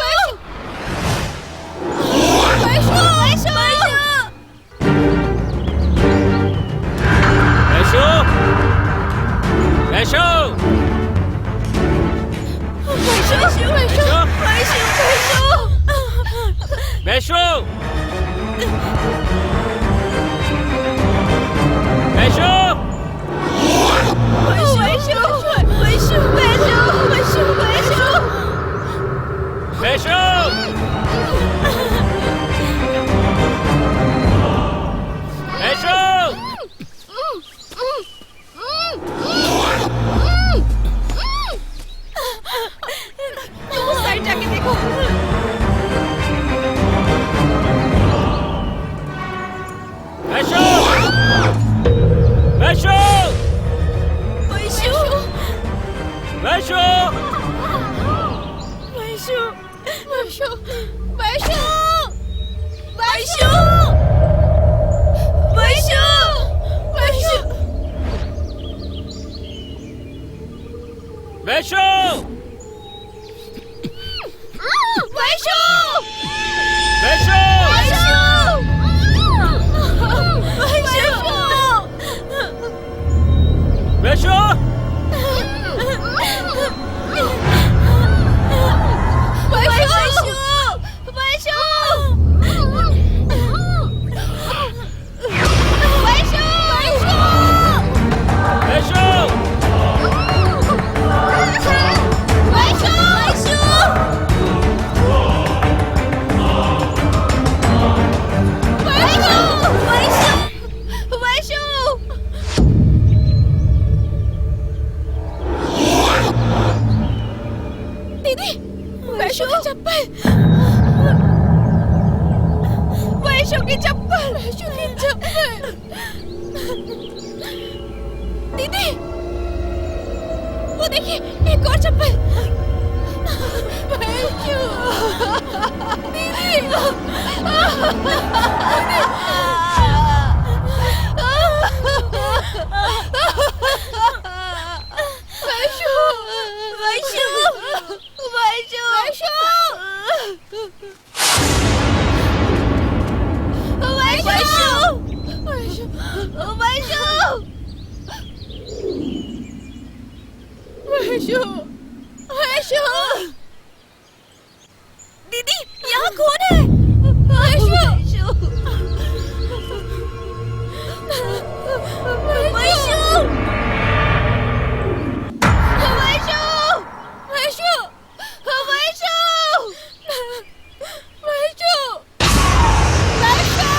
वैशु! वैशु! वैशु! वैशु! वैशु! वैशु! वैशु! वैशु! वैशु! तुम उस साइड जाके देखो। वैशु! वैशु! वैशु! वैशु! वैशु! वैशु! वैशु! वैशु! वैशु! वैशु! वैशु! वैशु! वैशु! वैशु! वैशु की चप्पल, वैशु की चप्पल, वैशु की चप्पल। दीदी, वो देखिए एक और चप्पल। वैशु, दीदी, वैशु, वैशु, वैशु, वैशु, वैशु, वैशु, दीदी यहाँ कौन है? वैशु, वैशु, वैशु, वैशु, वैशु, वैशु, वैशु,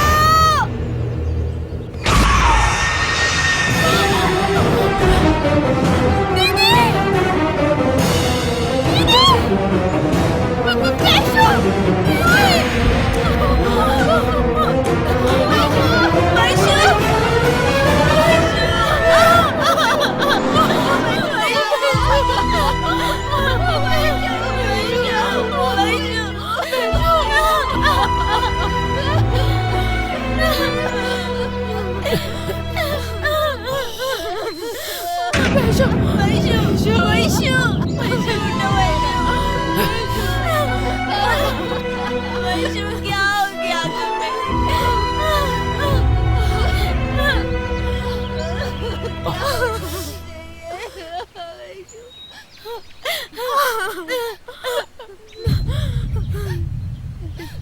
दीदी, दीदी, वैशु वैशु वैशु वैशु उठो वैशु वैशु क्या हो गया तुम्हें?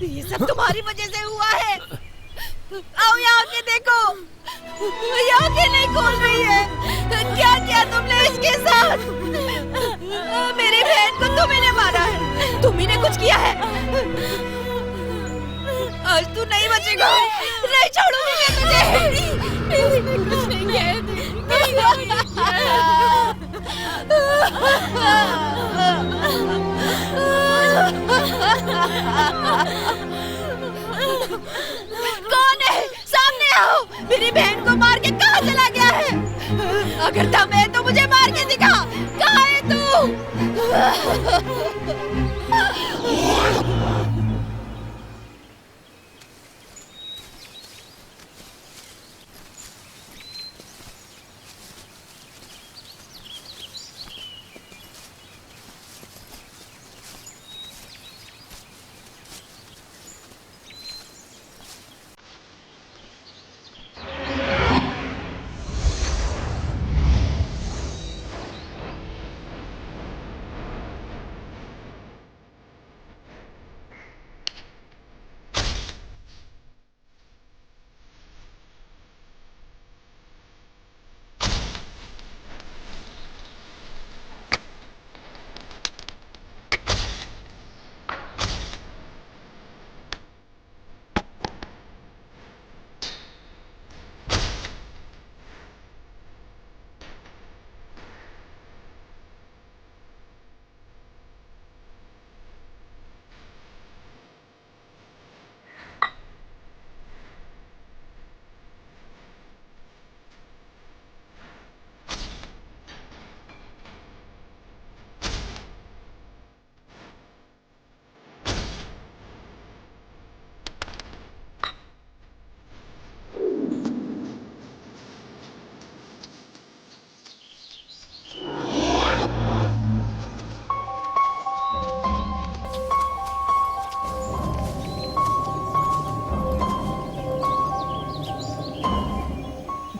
ये सब तुम्हारी वजह से हुआ है। आओ यहाँ के देखो, यहाँ के नहीं खोल रही है। क्या किया तुमने इसके साथ? मेरी बहन को तुम्ही ने मारा है, तुम्ही ने कुछ किया है। आज तू नहीं बचेगा, नहीं छोड़ूंगी मैं तुझे। मैंने कुछ नहीं कौन है? सामने आओ। मेरी बहन को मार के कहाँ चला गया है? अगर दम है तो मुझे मार के दिखा। कहाँ है तू?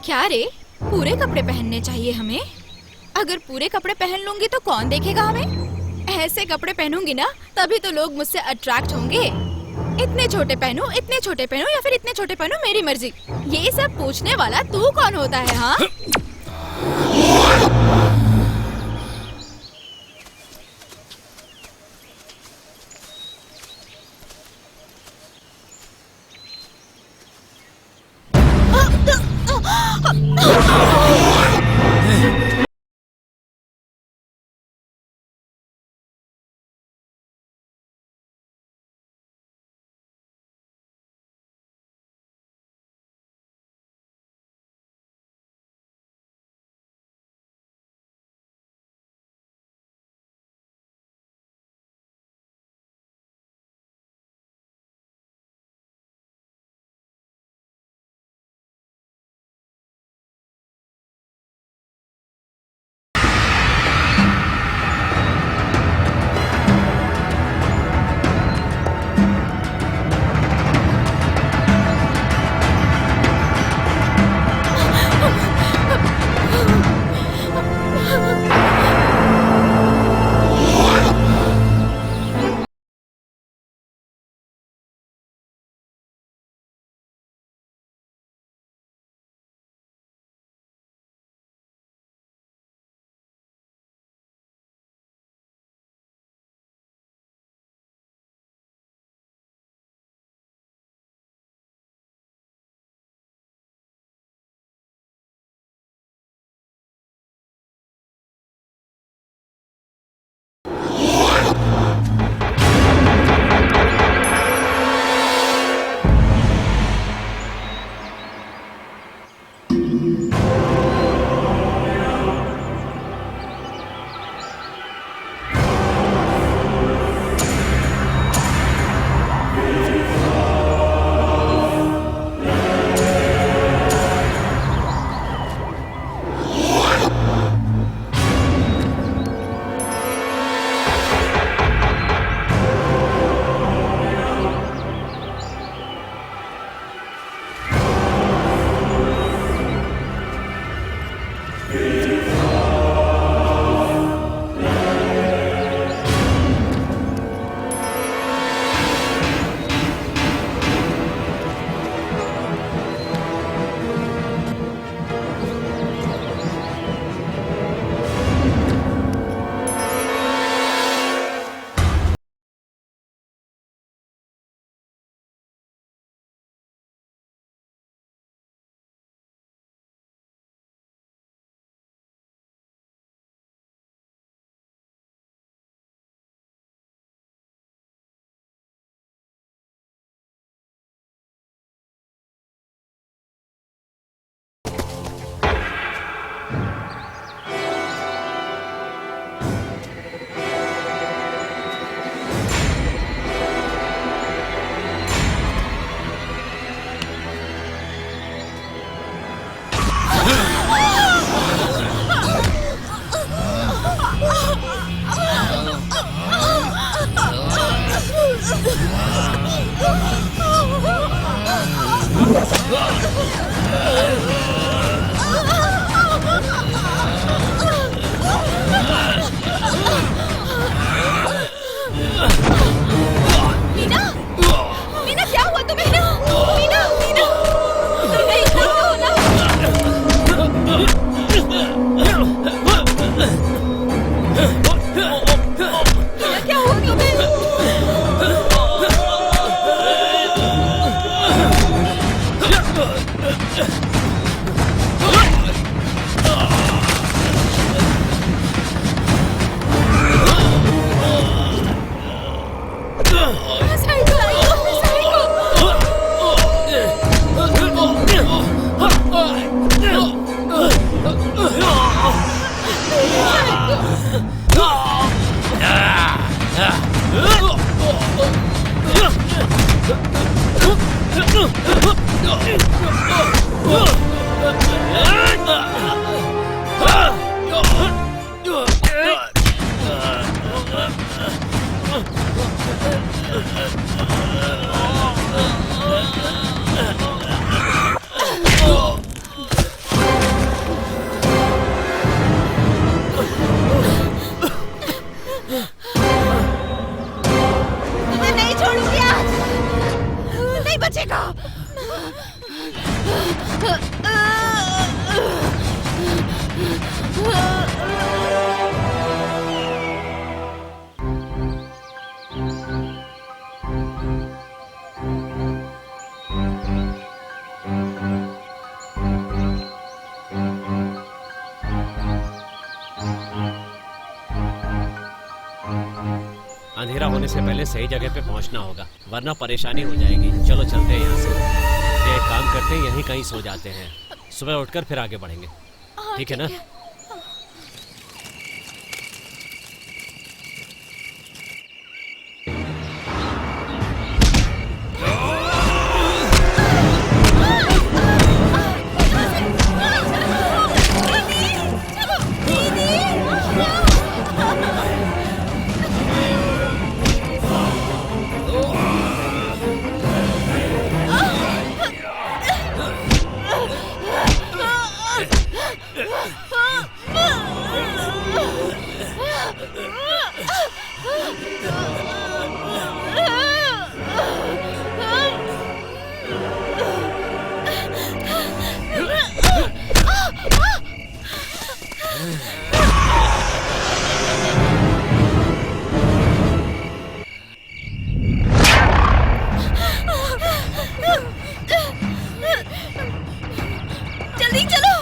क्या रे, पूरे कपड़े पहनने चाहिए हमें? अगर पूरे कपड़े पहन लूंगी तो कौन देखेगा हमें? ऐसे कपड़े पहनूंगी ना तभी तो लोग मुझसे अट्रैक्ट होंगे। इतने छोटे पहनूं, इतने छोटे पहनूं या फिर इतने छोटे पहनूं, मेरी मर्जी। ये सब पूछने वाला तू कौन होता है? हाँ मैं नहीं छोड़ूंगी आज, नहीं बचेगा। अंधेरा होने से पहले सही जगह पे पहुंचना होगा, वरना परेशानी हो जाएगी। चलो चलते हैं यहाँ से। ये एक काम करते हैं, यहीं कहीं सो जाते हैं, सुबह उठकर फिर आगे बढ़ेंगे। ठीक है ना? जल्दी चलो।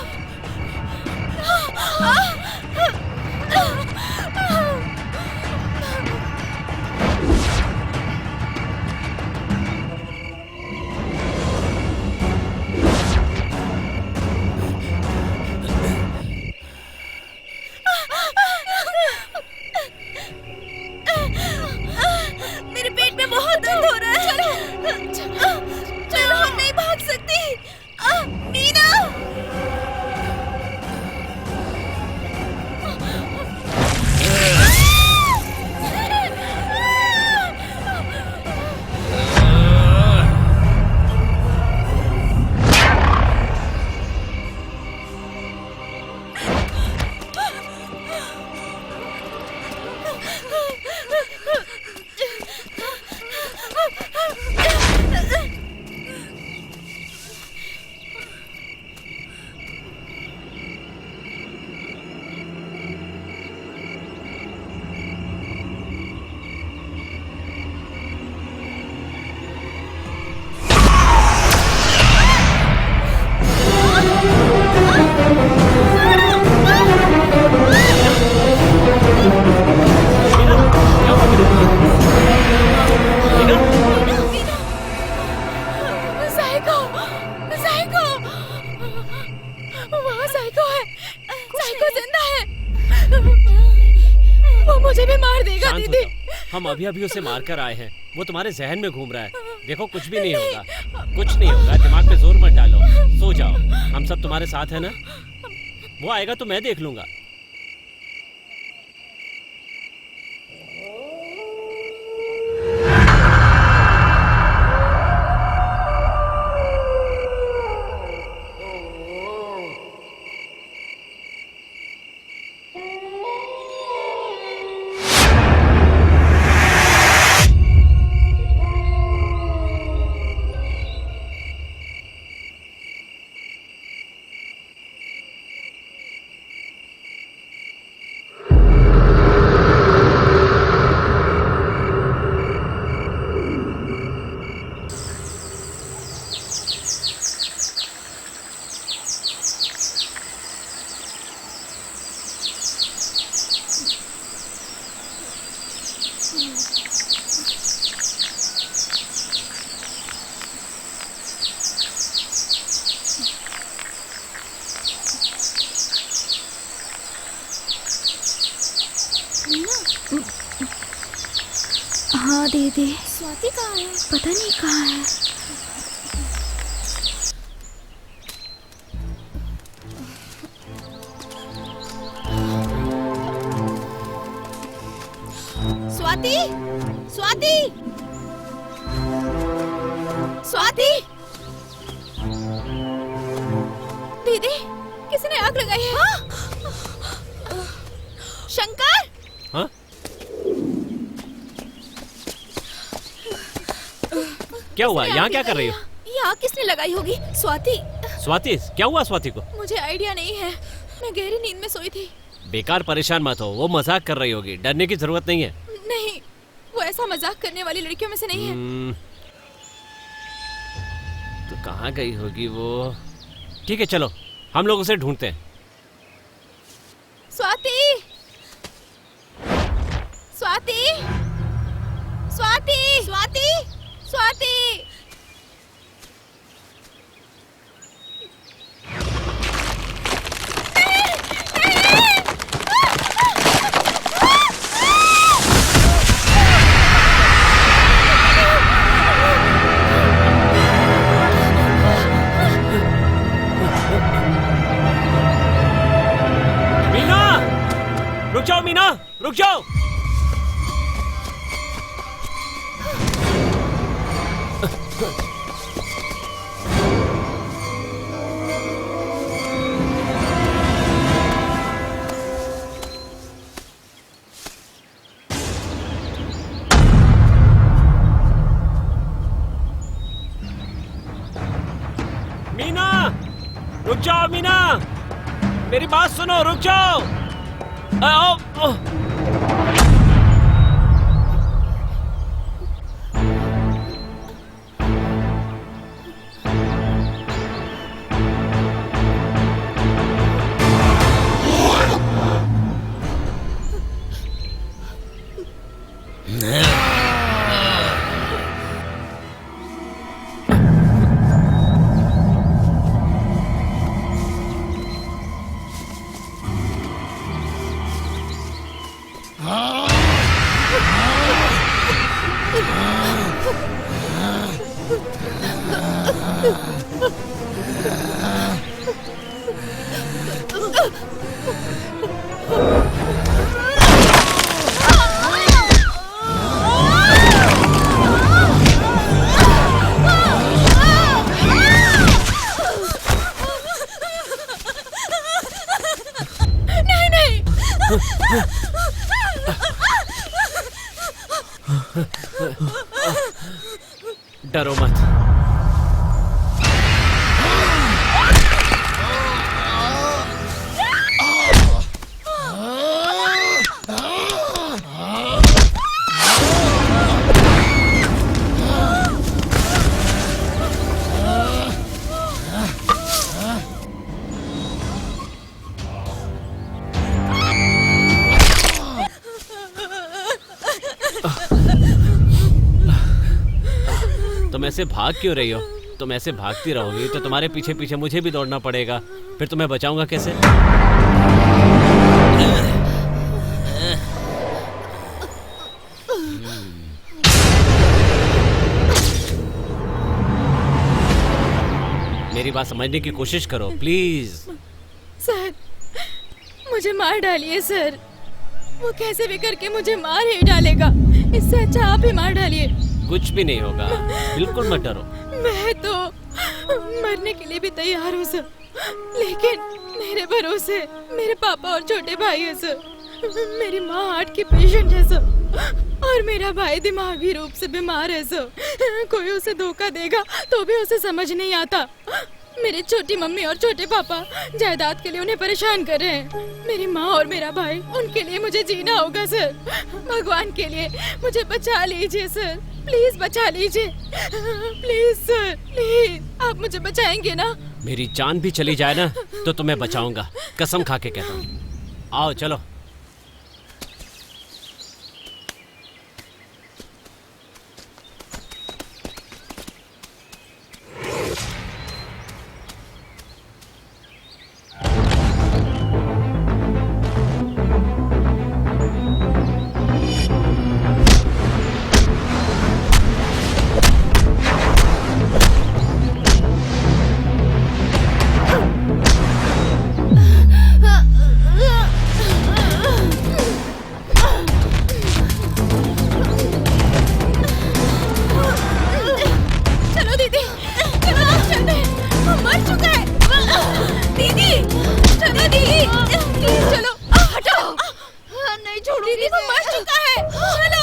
मेरे पेट में बहुत दर्द हो रहा है। चलो, हम नहीं भाग सकती। मीना, साइको, साइको, वहाँ साइको है। साइको जिंदा है। वो मुझे भी मार देगा। शांत हो दीदी, जाओ। हम अभी अभी उसे मार कर आए हैं, वो तुम्हारे जहन में घूम रहा है। देखो, कुछ भी नहीं होगा, कुछ नहीं होगा। दिमाग पे जोर मत डालो, सो जाओ। हम सब तुम्हारे साथ है ना? वो आएगा तो मैं देख लूंगा। हाँ दीदी। स्वाति कहाँ है? पता नहीं कहाँ है। स्वाति, स्वाति, स्वाति। दीदी, किसी ने आग लगाई है। हाँ? शंकर। हाँ? क्या हुआ? यहाँ क्या कर रही हो? ये आग किसने लगाई होगी? स्वाति। स्वाति? क्या हुआ स्वाति को? मुझे आइडिया नहीं है, मैं गहरी नींद में सोई थी। बेकार परेशान मत हो, वो मजाक कर रही होगी, डरने की जरूरत नहीं है। नहीं, वो ऐसा मजाक करने वाली लड़कियों में से नहीं है। तो कहाँ गई होगी वो? ठीक है चलो, हम लोग उसे ढूंढते हैं। स्वाति, स्वाति, स्वाति, स्वाति, स्वाति। रुक जाओ मीना, रुक जाओ। मीना, रुक जाओ मीना, मेरी बात सुनो, रुक जाओ। आओ। डरो मत। तुम ऐसे भाग क्यों रही हो? तुम ऐसे भागती रहोगी तो तुम्हारे पीछे पीछे मुझे भी दौड़ना पड़ेगा, फिर तुम्हें बचाऊंगा कैसे? मेरी बात समझने की कोशिश करो प्लीज। सर, मुझे मार डालिए सर, वो कैसे भी करके मुझे मार ही डालेगा, इससे अच्छा आप ही मार डालिए। कुछ भी नहीं होगा, बिल्कुल मत डरो। मैं तो मरने के लिए भी तैयार हूँ सर, लेकिन मेरे भरोसे मेरे पापा और छोटे भाई है सर, मेरी माँ हार्ट की पेशेंट है सर, और मेरा भाई दिमागी रूप से बीमार है सर। कोई उसे धोखा देगा तो भी उसे समझ नहीं आता। मेरी छोटी मम्मी और छोटे पापा जायदाद के लिए उन्हें परेशान कर रहे हैं। मेरी माँ और मेरा भाई, उनके लिए मुझे जीना होगा सर। भगवान के लिए मुझे बचा लीजिए सर, प्लीज बचा लीजिए, प्लीज सर, प्लीज। आप मुझे बचाएंगे ना? मेरी जान भी चली जाए ना तो तुम्हें बचाऊंगा, कसम खा के कहता हूँ। आओ चलो। नहीं छोड़ूंगी। दीदी वो मर चुका है, चलो।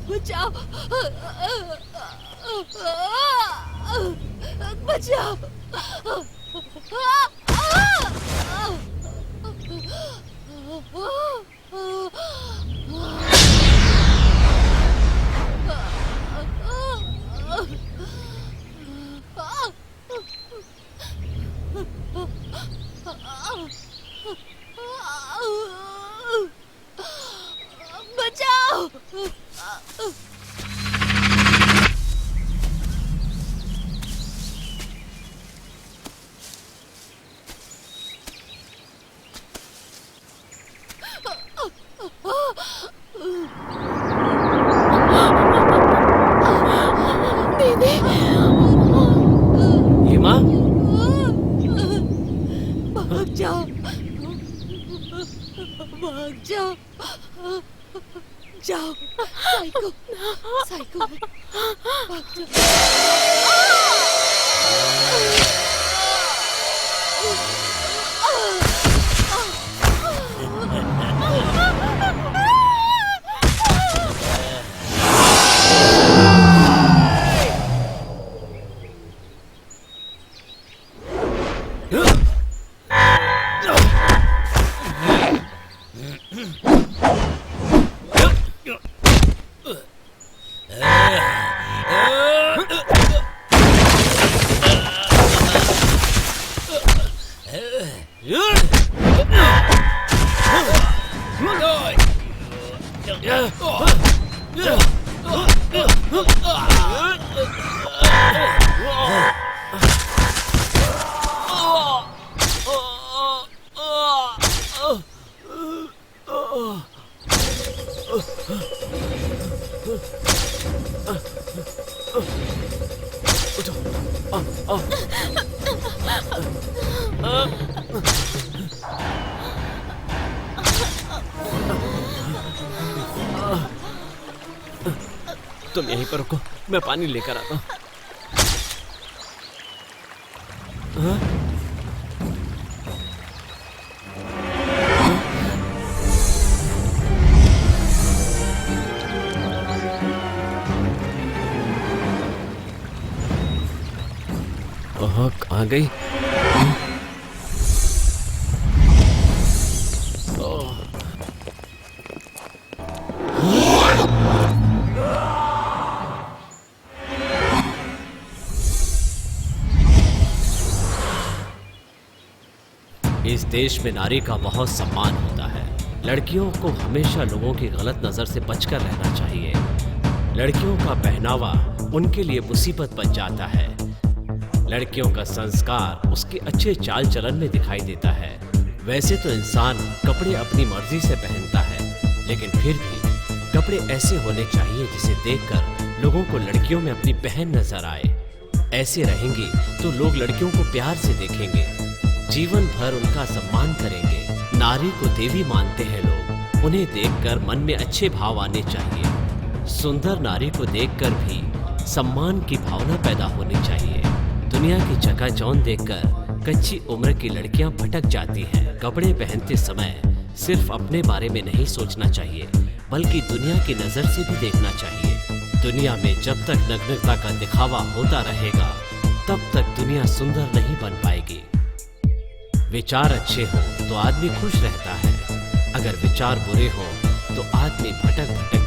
बचाओ, बचाओ। बचाओ। दीदी, हेमा, भाग जाओ, भाग जाओ, जाओ। साइको, साइको, भाग जाओ। तुम यहीं पर रुको, मैं पानी लेकर आता हूँ। कहाँ गई? इस देश में नारी का बहुत सम्मान होता है। लड़कियों को हमेशा लोगों की गलत नजर से बचकर रहना चाहिए। लड़कियों का पहनावा उनके लिए मुसीबत बन जाता है। लड़कियों का संस्कार उसके अच्छे चाल चलन में दिखाई देता है। वैसे तो इंसान कपड़े अपनी मर्जी से पहनता है, लेकिन फिर भी कपड़े ऐसे होने चाहिए जिसे देखकर लोगों को लड़कियों में अपनी बहन नजर आए। ऐसे रहेंगी तो लोग लड़कियों को प्यार से देखेंगे, जीवन भर उनका सम्मान करेंगे। नारी को देवी मानते हैं लोग, उन्हें देखकर मन में अच्छे भाव आने चाहिए। सुंदर नारी को देखकर भी सम्मान की भावना पैदा होनी चाहिए। दुनिया की चकाचौंध देखकर कच्ची उम्र की लड़कियां भटक जाती हैं। कपड़े पहनते समय सिर्फ अपने बारे में नहीं सोचना चाहिए, बल्कि दुनिया की नजर से भी देखना चाहिए। दुनिया में जब तक नग्नता का दिखावा होता रहेगा, तब तक दुनिया सुंदर नहीं बन पाएगी। विचार अच्छे हो तो आदमी खुश रहता है, अगर विचार बुरे हो तो आदमी भटक भटक